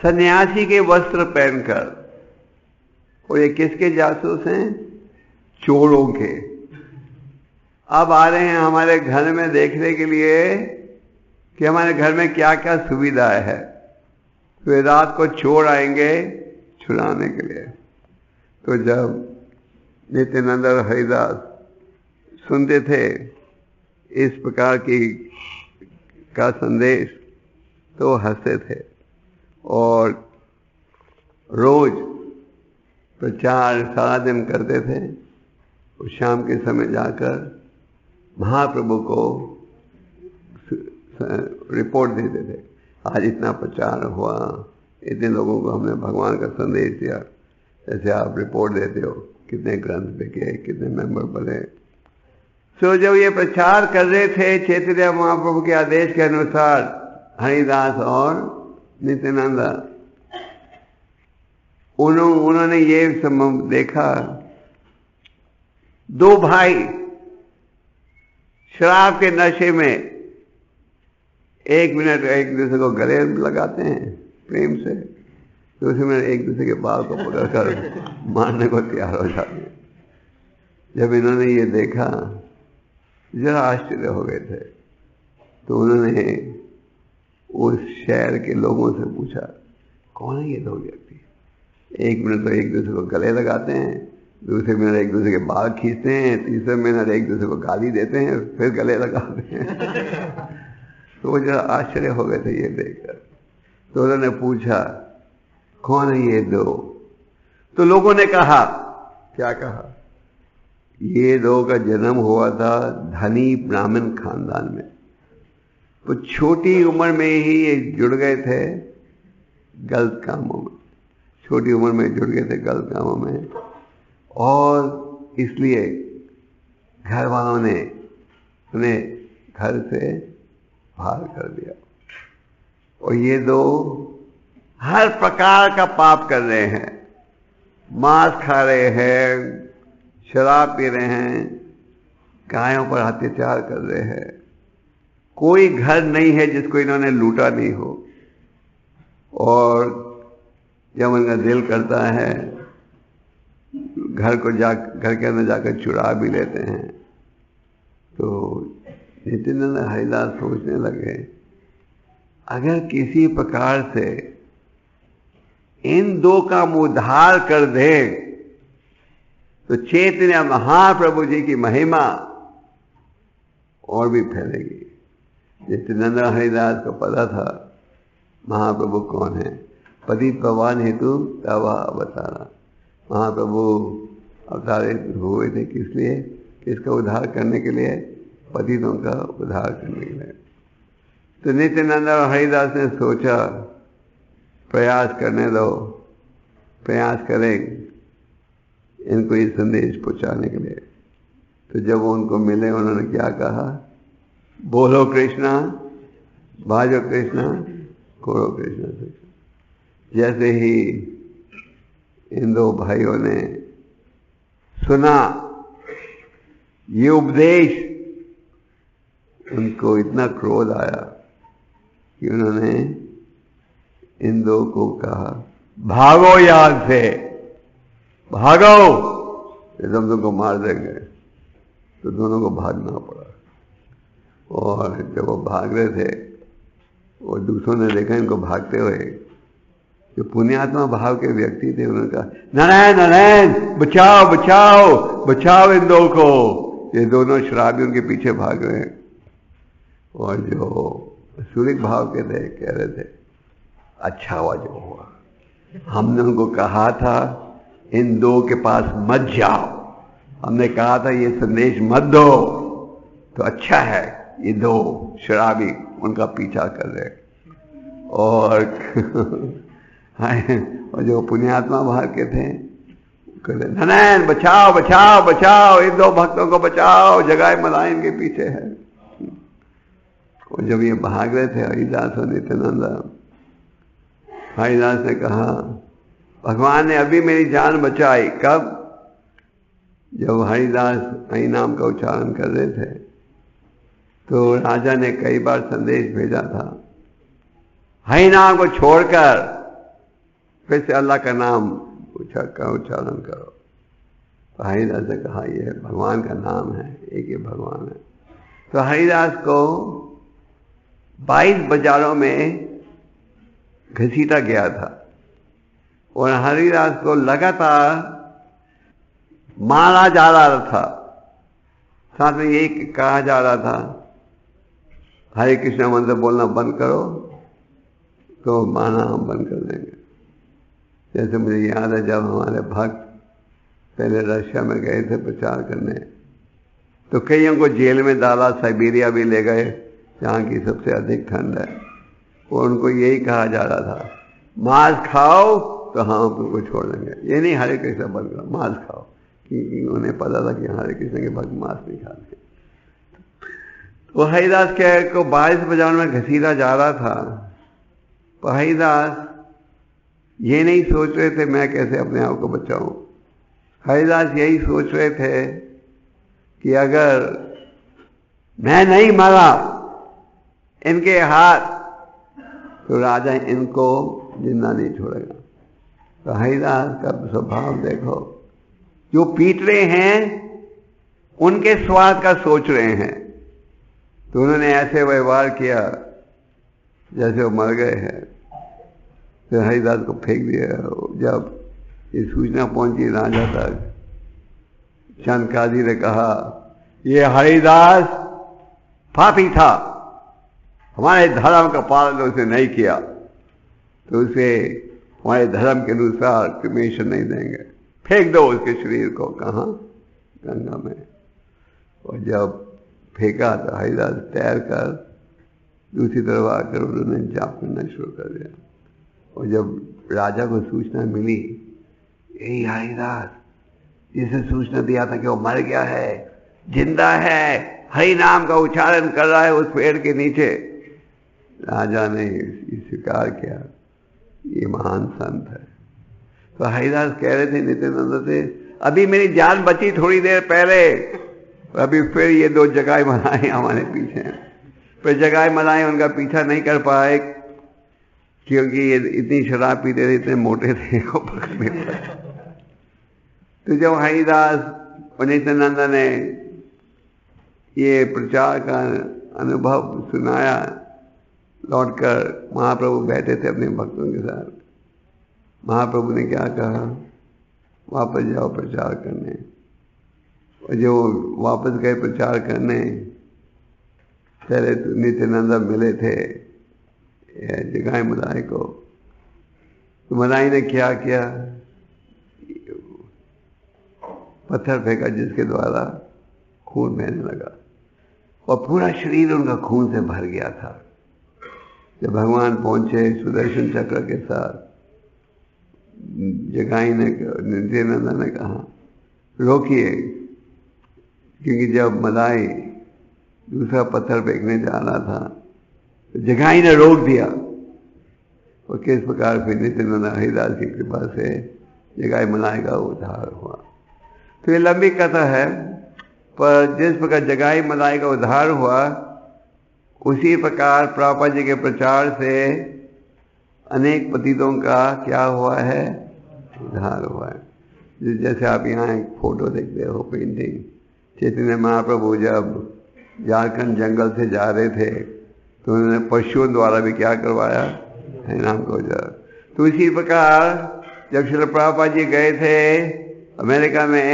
सन्यासी के वस्त्र पहनकर। और ये किसके जासूस हैं? चोरों के। अब आ रहे हैं हमारे घर में देखने के लिए कि हमारे घर में क्या क्या सुविधाएं है। तो रात को चोर आएंगे छुड़ाने के लिए। तो जब नित्यानंद और हरिदास सुनते थे इस प्रकार का संदेश, तो हंसते थे। और रोज प्रचार सारा दिन करते थे और शाम के समय जाकर महाप्रभु को रिपोर्ट देते थे, आज इतना प्रचार हुआ, इतने लोगों को हमने भगवान का संदेश दिया। जैसे आप रिपोर्ट देते हो कितने ग्रंथ बिके, कितने मेंबर बने। सो जब ये प्रचार कर रहे थे चैतन्य महाप्रभु के आदेश के अनुसार, हरिदास और नित्यानंदा, उन्होंने ये देखा, दो भाई शराब के नशे में एक मिनट एक दूसरे को गले लगाते हैं प्रेम से, दूसरे मिनट एक दूसरे के बाल को पकड़कर मारने को तैयार हो जाते हैं। जब इन्होंने ये देखा जरा आश्चर्य हो गए थे, तो उन्होंने उस शहर के लोगों से पूछा, कौन है ये दो व्यक्ति? एक मिनट तो एक दूसरे को गले लगाते हैं, दूसरे मिनट एक दूसरे के बाल खींचते हैं, तीसरे मिनट एक दूसरे को गाली देते हैं, फिर गले लगाते हैं। तो वो जरा आश्चर्य हो गए थे ये देखकर। तो उन्होंने पूछा, कौन है ये दो? तो लोगों ने कहा, क्या कहा? ये दो का जन्म हुआ था धनी ब्राह्मण खानदान में, तो छोटी उम्र में ही ये जुड़ गए थे गलत कामों में, छोटी उम्र में जुड़ गए थे गलत कामों में, और इसलिए घर वालों ने उन्हें घर से बाहर कर दिया। और ये दो हर प्रकार का पाप कर रहे हैं, मांस खा रहे हैं, शराब पी रहे हैं, गायों पर अत्याचार कर रहे हैं। कोई घर नहीं है जिसको इन्होंने लूटा नहीं हो। और जब उनका दिल करता है घर के अंदर जाकर चुरा भी लेते हैं। तो नित्यानंद हरिदास सोचने लगे, अगर किसी प्रकार से इन दो का उद्धार कर दे तो चैतन्य महाप्रभु जी की महिमा और भी फैलेगी। नित्यानंद हरिदास को पता था महाप्रभु कौन है, पतित पावन हेतु तवा अवतारा। महाप्रभु अवतारित हुए थे किस लिए? किसका उद्धार करने के लिए? पतितों का उद्धार करने के लिए। तो नित्यानंद और हरिदास ने सोचा, प्रयास करने दो, प्रयास करें इनको ये संदेश पहुंचाने के लिए। तो जब वो उनको मिले, उन्होंने क्या कहा? बोलो कृष्णा, भाजो कृष्णा, करो कृष्णा से। जैसे ही इन दो भाइयों ने सुना ये उपदेश, उनको इतना क्रोध आया कि उन्होंने इन दो को कहा, भागो यहां से, भागो, ये हम तुमको मार देंगे। तो दोनों को भागना पड़ा। और जब वो भाग रहे थे और दूसरों ने देखा इनको भागते हुए, जो पुण्यात्मा भाव के व्यक्ति थे, उन्होंने कहा, नारायण नारायण, बचाओ बचाओ बचाओ इन दो को। ये दोनों शराबी उनके पीछे भाग रहे हैं। और जो सूर्य भाव के थे, कह रहे थे, अच्छा हुआ जो हुआ, हमने उनको कहा था इन दो के पास मत जाओ, हमने कहा था ये संदेश मत दो, तो अच्छा है ये दो शराबी उनका पीछा कर रहे। और जो पुण्यात्मा भाव के थे, कहते, नारायण बचाओ बचाओ बचाओ, इन दो भक्तों को बचाओ, जगाए मलाई इनके पीछे है। और जब ये भाग रहे थे हरिदास और नित्यानंद, हरिदास ने कहा, भगवान ने अभी मेरी जान बचाई। कब? जब हरिदास हरि नाम का उच्चारण कर रहे थे, तो राजा ने कई बार संदेश भेजा था, हरि नाम को छोड़कर फिर से अल्लाह का नाम उच्चारण करो। तो हरिदास ने कहा, यह भगवान का नाम है, एक ही भगवान है। तो हरिदास को 22 बाजारों में घसीटा गया था और हरिदास को लगातार मारा जा रहा था। साथ में यही कहा जा रहा था, हरे कृष्ण मंत्र बोलना बंद करो तो माना हम बंद कर देंगे। जैसे मुझे याद है, जब हमारे भक्त पहले रशिया में गए थे प्रचार करने, तो कईयों को जेल में डाला, साइबेरिया भी ले गए जहाँ की सबसे अधिक ठंड है। और उनको यही कहा जा रहा था, मांस खाओ तो हम तुमको छोड़ देंगे। ये नहीं हरे कृष्ण बन गया, मांस खाओ, क्योंकि उन्हें पता था कि हरे कृष्ण के भक्त मांस नहीं खाते। तो हरिदास के को बारिश बजाने में घसीटा जा रहा था। तो हरिदास ये नहीं सोच रहे थे मैं कैसे अपने आप को बचाऊं। हरिदास यही सोच रहे थे कि अगर मैं नहीं मरा इनके हाथ तो राजा इनको जिंदा नहीं छोड़ेगा। तो हरिदास का स्वभाव देखो, जो पीट रहे हैं उनके स्वाद का सोच रहे हैं, तो उन्होंने ऐसे व्यवहार किया जैसे वो मर गए हैं। फिर हरिदास को फेंक दिया। जब ये सूचना पहुंची राजा तक, चंदकाजी ने कहा ये हरिदास पापी था, हमारे धर्म का पालन उसने नहीं किया, तो उसे हमारे धर्म के अनुसार क्रिमेशन नहीं देंगे, फेंक दो उसके शरीर को। कहाँ? गंगा में। और जब फेंका तो हरिदास तैर कर दूसरी तरफ आकर उन्होंने जाप करना शुरू कर दिया। और जब राजा को सूचना मिली, यही हरिदास जिसे सूचना दिया था कि वो मर गया है, जिंदा है, हरि नाम का उच्चारण कर रहा है उस पेड़ के नीचे, राजा ने स्वीकार किया ये महान संत है। तो हरिदास कह रहे थे नित्यानंद से, अभी मेरी जान बची थोड़ी देर पहले, अभी फिर ये दो जगाए मलाए हमारे पीछे हैं। फिर जगाए मलाए उनका पीछा नहीं कर पाए, क्योंकि ये इतनी शराब पीते थे, इतने मोटे थे, वो पकड़ने पड़े। तो जब हरिदास और नित्यानंद ने ये प्रचार का अनुभव सुनाया, लौटकर महाप्रभु बैठे थे अपने भक्तों के साथ। महाप्रभु ने क्या कहा, वापस जाओ प्रचार करने। और जो वापस गए प्रचार करने, पहले तो नित्यानंद मिले थे जगाए मदाई को। तो मदाई ने क्या किया, पत्थर फेंका जिसके द्वारा खून बहने लगा और पूरा शरीर उनका खून से भर गया था। जब भगवान पहुंचे सुदर्शन चक्र के साथ, जगाई ने नित्यानंद ने कहा रोकिए, क्योंकि जब मदाई दूसरा पत्थर फेंकने जा रहा था तो जगाई ने रोक दिया। और किस प्रकार फिर नित्यानंद हरिदास की कृपा से जगाई मदाई का उद्धार हुआ। तो ये लंबी कथा है, पर जिस प्रकार जगाई मदाई का उद्धार हुआ, उसी प्रकार प्रभुपाद जी के प्रचार से अनेक पतितों का क्या हुआ है, उद्धार हुआ है। जैसे आप यहाँ एक फोटो देखते हो, पेंटिंग, चैतन्य महाप्रभु जब झारखंड जंगल से जा रहे थे तो उन्होंने पशुओं द्वारा भी क्या करवाया, है नाम को उद्धार। तो इसी प्रकार जब श्रील प्रभुपाद जी गए थे अमेरिका में,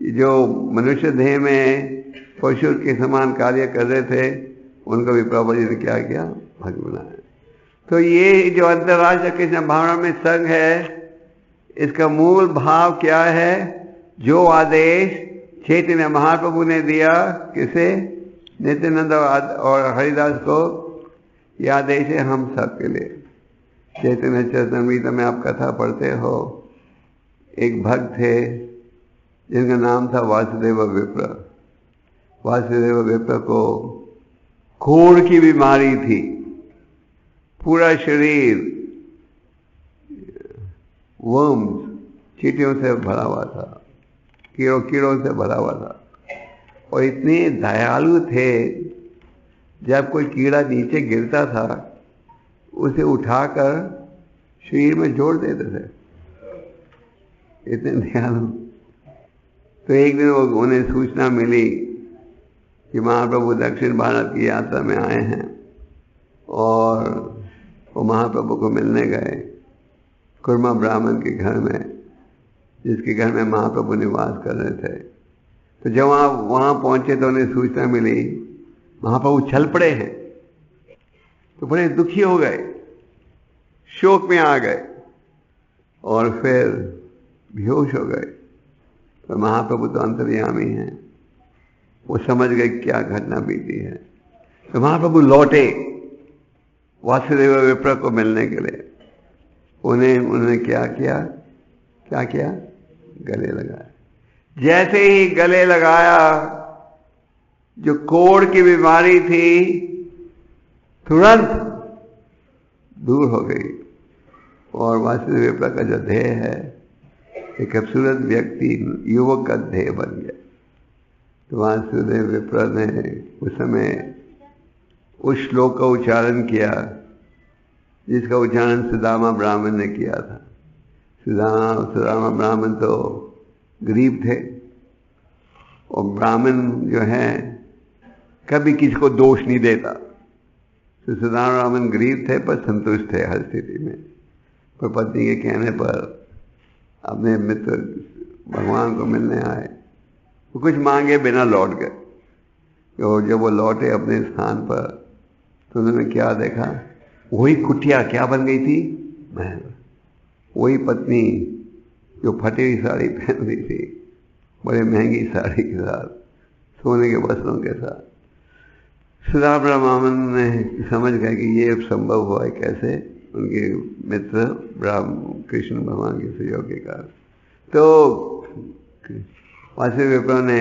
जो मनुष्य देह में पशु के समान कार्य कर रहे थे, उनको भी प्रभुपाद जी ने क्या किया, भक्त बनाया। तो ये जो अंतर्राष्ट्रीय कृष्ण भावना में संघ है, इसका मूल भाव क्या है, जो आदेश चैतन्य महाप्रभु ने दिया किसे, नित्यानंद और हरिदास को, यह आदेश है हम सब के लिए। चैतन्य चरितमृत में आप कथा पढ़ते हो, एक भक्त थे जिनका नाम था वासुदेव विप्र। वासुदेव विप्र को खून की बीमारी थी, पूरा शरीर वर्म्स, चींटियों से भरा हुआ था, कीड़ों से भरा हुआ था। और इतने दयालु थे, जब कोई कीड़ा नीचे गिरता था उसे उठाकर शरीर में जोड़ देते थे, इतने दयालु। तो एक दिन उन्हें सूचना मिली कि महाप्रभु दक्षिण भारत की यात्रा में आए हैं, और वो महाप्रभु को मिलने गए कुर्मा ब्राह्मण के घर में, जिसके घर में महाप्रभु निवास कर रहे थे। तो जब वहाँ पहुंचे तो उन्हें सूचना मिली महाप्रभु चल पड़े हैं। तो बड़े दुखी हो गए, शोक में आ गए और फिर बेहोश हो गए। तो महाप्रभु तो अंतर्यामी हैं, वो समझ गए क्या घटना बीती है। तो महाप्रभु लौटे वासुदेव विप्र को मिलने के लिए। उन्होंने क्या किया? गले लगाया। जैसे ही गले लगाया, जो कोढ़ की बीमारी थी तुरंत दूर हो गई, और वासुदेव विप्र का जो ध्येय है, एक खूबसूरत व्यक्ति, युवक का ध्येय बन गया। तो वासुदेव विप्र ने उस समय उस श्लोक का उच्चारण किया जिसका उच्चारण सुदामा ब्राह्मण ने किया था। सुदामा ब्राह्मण तो गरीब थे, और ब्राह्मण जो है कभी किसी को दोष नहीं देता। तो सुदामा ब्राह्मण गरीब थे पर संतुष्ट थे हर स्थिति में। पर पत्नी के कहने पर अपने मित्र भगवान को मिलने आए, वो कुछ मांगे बिना लौट गए। और जब वो लौटे अपने स्थान पर, तो उन्होंने क्या देखा? वही कुटिया क्या बन गई थी? महल। वही पत्नी जो फटी हुई साड़ी पहन रही थी, बड़े महंगी साड़ी के साथ, सोने के वस्त्रों के साथ। सुदामा ब्राह्मण ने समझ गया कि ये संभव हुआ है कैसे? उनके मित्र कृष्ण भगवान के सहयोग के कारण। तो वासुदेव विप्र ने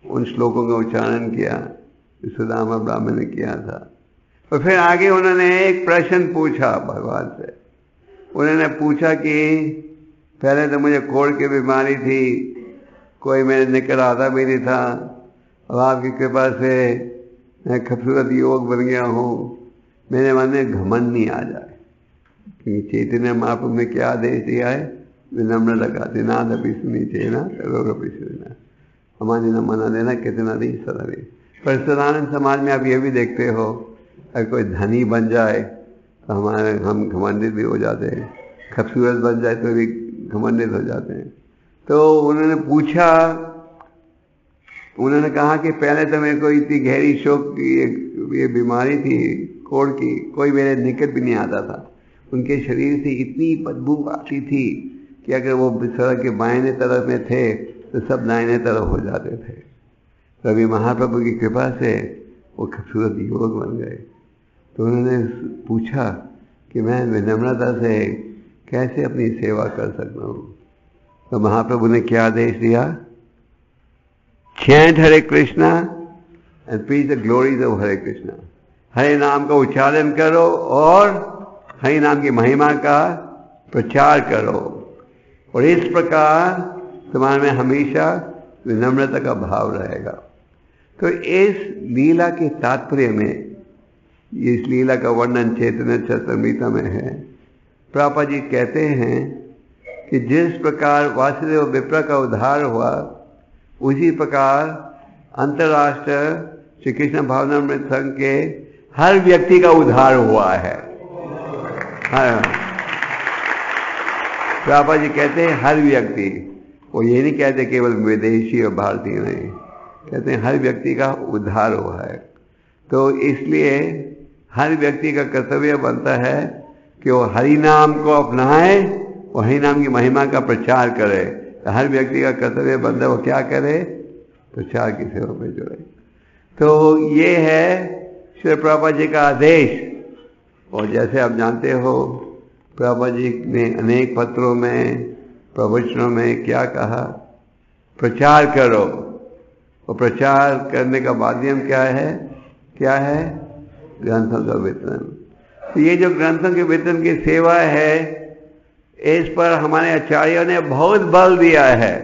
उन श्लोकों का उच्चारण किया जो सुदामा ब्राह्मण ने किया था। और फिर आगे उन्होंने एक प्रश्न पूछा भगवान से। उन्होंने पूछा कि पहले तो मुझे कोढ़ की बीमारी थी, कोई मेरे निकट आता भी नहीं था, अब आपकी कृपा से मैं खूबसूरत युवक बन गया हूँ, मेरे मन में घमंड नहीं आ जाए। क्योंकि चैतन्य महाप्रभु ने क्या आदेश दिया है? विनम्रता का दिनाद अभी सुनी चेना रोग सुना, हमारी न मना देना कितना दी सदा दी। पर साधारण समाज में आप ये भी देखते हो, अगर कोई धनी बन जाए तो हम घमंडित भी हो जाते हैं, खूबसूरत बन जाए तो भी घमंडित हो जाते हैं। तो उन्होंने पूछा, उन्होंने कहा कि पहले तो मेरे को इतनी गहरी शोक की ये बीमारी थी कोढ़ की, कोई मेरे निकट भी नहीं आता था। उनके शरीर से इतनी बदबू आती थी कि अगर वो सड़क के बाएं तरफ में थे तो सब दाहिने तरफ हो जाते थे। तो अभी महाप्रभु की कृपा से वो खूबसूरत युवक बन गए। तो उन्होंने पूछा कि मैं विनम्रता से कैसे अपनी सेवा कर सकता हूँ। तो महाप्रभु ने क्या आदेश दिया? Chant Hare Krishna and preach the glories of Hare Krishna. Hare नाम का उच्चारण करो और हरि नाम की महिमा का प्रचार करो, और इस प्रकार तुम्हारे में हमेशा विनम्रता का भाव रहेगा। तो इस लीला के तात्पर्य में, इस लीला का वर्णन चैतन्य चरितामृत में है। प्रभुपाद जी कहते हैं कि जिस प्रकार वासुदेव विप्र का उद्धार हुआ, उसी प्रकार अंतर्राष्ट्रीय श्री कृष्ण भावनामृत संघ के हर व्यक्ति का उद्धार हुआ है। प्रभुपाद जी कहते हैं हर व्यक्ति, वो ये नहीं कहते केवल विदेशी और भारतीय नहीं, कहते हैं हर व्यक्ति का उद्धार हुआ है। तो इसलिए हर व्यक्ति का कर्तव्य बनता है कि वो हरि नाम को अपनाए और हरि नाम की महिमा का प्रचार करे। तो हर व्यक्ति का कर्तव्य बनता है वो क्या करे? प्रचार की सेवा में जुड़े। तो ये है श्री प्रभुपाद जी का आदेश। और जैसे आप जानते हो, प्रभुपाद जी ने अनेक पत्रों में, प्रवचनों में क्या कहा? प्रचार करो। और प्रचार करने का माध्यम क्या है? ग्रंथों का वितरण। तो ये जो ग्रंथों के वितरण की सेवा है, इस पर हमारे आचार्यों ने बहुत बल दिया है।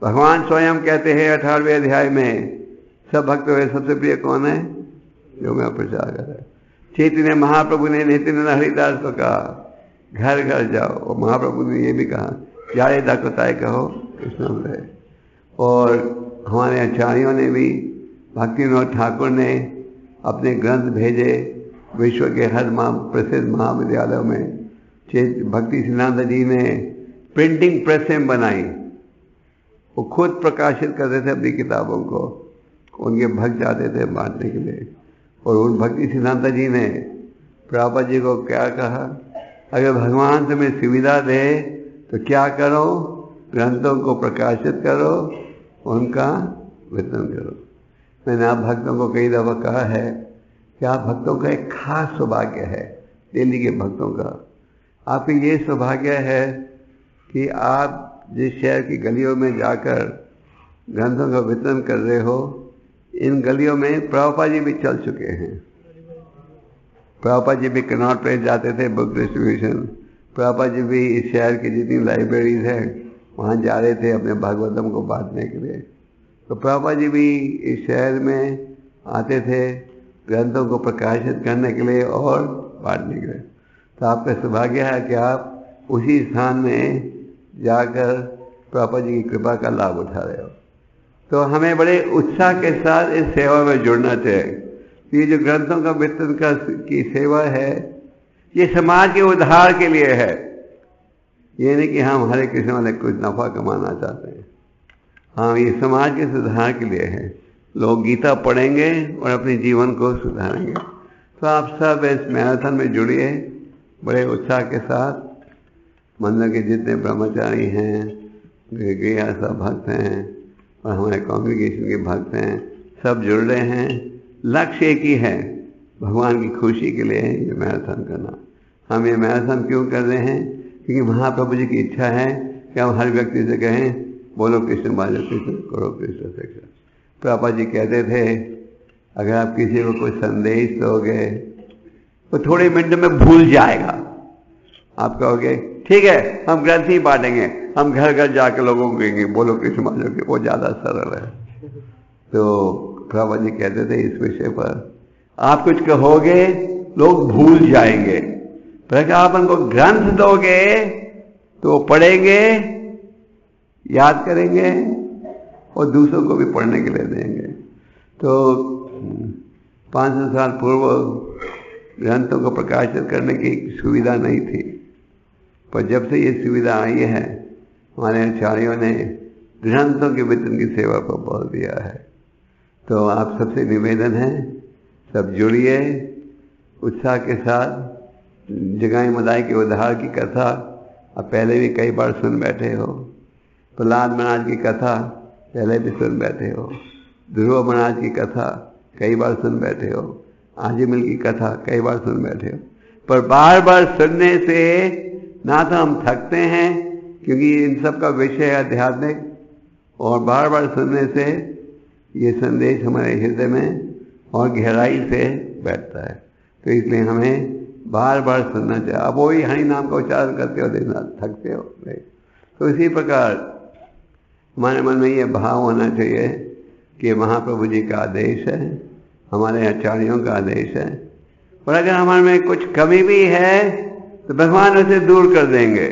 भगवान स्वयं कहते हैं 18वें अध्याय में, सब भक्तों में सबसे प्रिय कौन है? जो मैं प्रचार कर रहा है। चैतन्य महाप्रभु ने नित्यानंद हरिदास को कहा घर घर जाओ, और महाप्रभु ने ये भी कहा यारे दाकोताय कहो कृष्ण रहे। और हमारे आचार्यों ने भी, भक्ति विनोद ठाकुर ने अपने ग्रंथ भेजे विश्व के हर प्रसिद्ध महाविद्यालयों में। भक्ति सिद्धांत जी ने प्रिंटिंग प्रेसें बनाई, वो खुद प्रकाशित करते थे अपनी किताबों को, उनके भक्त जाते थे बांटने के लिए। और उन भक्ति सिद्धांत जी ने प्रभुपाद जी को क्या कहा? अगर भगवान तुम्हें सुविधा दे तो क्या करो? ग्रंथों को प्रकाशित करो, उनका वितरण करो। मैंने आप भक्तों को कई दफ़ा कहा है कि आप भक्तों का एक खास सौभाग्य है, दिल्ली के भक्तों का। आपके ये सौभाग्य है कि आप जिस शहर की गलियों में जाकर ग्रंथों का वितरण कर रहे हो, इन गलियों में प्रभुपाद जी भी चल चुके हैं। प्रभुपाद जी भी कनॉट प्लेस जाते थे बुक डिस्ट्रीब्यूशन। प्रभुपाद जी भी इस शहर की जितनी लाइब्रेरीज है वहाँ जा रहे थे अपने भागवतम को बांटने के लिए। तो प्रभुपाद जी भी इस शहर में आते थे ग्रंथों को प्रकाशित करने के लिए और बांटने के लिए। तो आपका सौभाग्य है कि आप उसी स्थान में जाकर प्रभुपाद जी की कृपा का लाभ उठा रहे हो। तो हमें बड़े उत्साह के साथ इस सेवा में जुड़ना चाहिए। ये जो ग्रंथों का वितरण की सेवा है, ये समाज के उद्धार के लिए है। ये नहीं कि हम हरे कृष्ण वाले कुछ नफा कमाना चाहते हैं। हाँ, ये समाज के सुधार के लिए है। लोग गीता पढ़ेंगे और अपने जीवन को सुधारेंगे। तो आप सब इस मैराथन में जुड़िए बड़े उत्साह के साथ। मंदिर के जितने ब्रह्मचारी हैं, गृहस्थ भक्त हैं और हमारे कांग्रेगेशन के भक्त हैं, सब जुड़ रहे हैं। लक्ष्य एक ही है, भगवान की खुशी के लिए ये मैराथन करना। हम ये मैराथन क्यों कर रहे हैं? क्योंकि महाप्रभु जी की इच्छा है कि हम हर व्यक्ति से कहें, बोलो कृष्ण बाजो कृष्ण, करो कृष्ण शिक्षा। प्रभुपाद जी कहते थे, अगर आप किसी को कोई संदेश दोगे तो थोड़े मिनट में भूल जाएगा। आप कहोगे ठीक है, हम ग्रंथ ही बांटेंगे, हम घर घर जाकर लोगों को कहेंगे बोलो कृष्ण बाजो के, वो ज़्यादा सरल है। तो प्रभुपाद जी कहते थे इस विषय पर, आप कुछ कहोगे लोग भूल जाएंगे, पर आप उनको ग्रंथ दोगे तो वो पढ़ेंगे, याद करेंगे और दूसरों को भी पढ़ने के लिए देंगे। तो 500 साल पूर्व ग्रंथों को प्रकाशित करने की सुविधा नहीं थी, पर जब से ये सुविधा आई है, हमारे आचार्यों ने ग्रंथों के वितरण की सेवा पर बल दिया है। तो आप सबसे निवेदन है, सब जुड़िए उत्साह के साथ। जगाई मदाई के उद्धार की कथा आप पहले भी कई बार सुन बैठे हो। प्रहलाद महाराज की कथा पहले भी सुन बैठे हो। ध्रुव महाराज की कथा कई बार सुन बैठे हो। आजिमिल की कथा कई बार सुन बैठे हो। पर बार बार सुनने से ना तो हम थकते हैं, क्योंकि इन सब का विषय है आध्यात्मिक, और बार बार सुनने से ये संदेश हमारे हृदय में और गहराई से बैठता है। तो इसलिए हमें बार बार सुनना चाहिए। अब वही हरि नाम का उच्चारण करते हो, देखना थकते हो नहीं। तो इसी प्रकार हमारे मन में ये भाव होना चाहिए कि महाप्रभु जी का आदेश है, हमारे आचार्यों का आदेश है, और अगर हमारे में कुछ कमी भी है तो भगवान उसे दूर कर देंगे।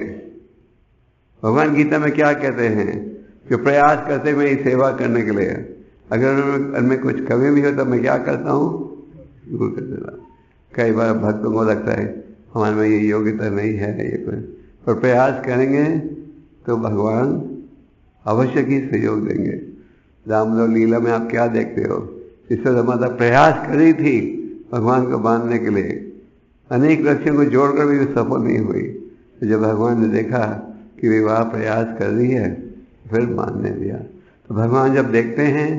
भगवान गीता में क्या कहते हैं कि प्रयास करते मेरी सेवा करने के लिए, अगर उनमें कुछ कमी भी हो तो मैं क्या करता हूँ, दूर कर देता। कई बार भक्तों को लगता है हमारे में ये योग्यता नहीं है, ये कोई, पर प्रयास करेंगे तो भगवान अवश्य ही सहयोग देंगे। रामलीला लीला में आप क्या देखते हो, इससे माता प्रयास करी थी भगवान को बांधने के लिए, अनेक रस्सियों को जोड़कर भी सफल नहीं हुई। तो जब भगवान ने देखा कि विवाह प्रयास कर रही है, फिर मानने दिया। तो भगवान जब देखते हैं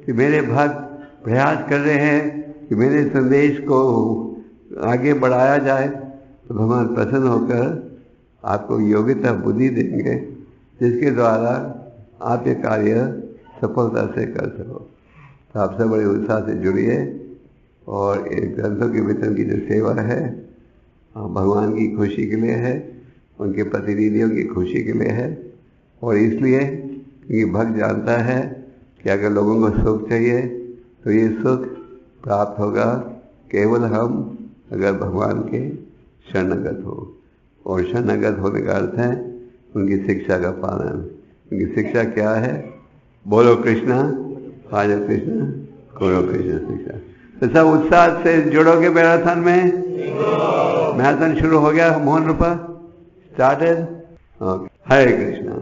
कि मेरे भक्त प्रयास कर रहे हैं कि मेरे संदेश को आगे बढ़ाया जाए, तो भगवान प्रसन्न होकर आपको योग्यता बुद्धि देंगे, जिसके द्वारा आप ये कार्य सफलता से कर सको। तो आप सब बड़े उत्साह से जुड़िए, और एक ग्रंथों के वितरण की जो सेवा है भगवान की खुशी के लिए है, उनके प्रतिनिधियों की खुशी के लिए है, और इसलिए क्योंकि भक्त जानता है कि अगर लोगों को सुख चाहिए तो ये सुख प्राप्त होगा केवल हम अगर भगवान के शरणागत हो। और शरणागत होने का अर्थ है उनकी शिक्षा का पालन। उनकी शिक्षा क्या है, बोलो कृष्णा बाजो कृष्ण, करो कृष्ण शिक्षा। तो सब उत्साह से जुड़ोगे मैराथन में। मैराथन शुरू हो गया, Mohan Rupa started. Hare Krishna.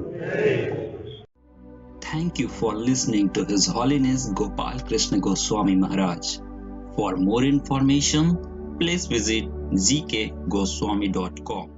Thank you for listening to His Holiness Gopal Krishna Goswami Maharaj. For more information, please visit gkgoswami.com.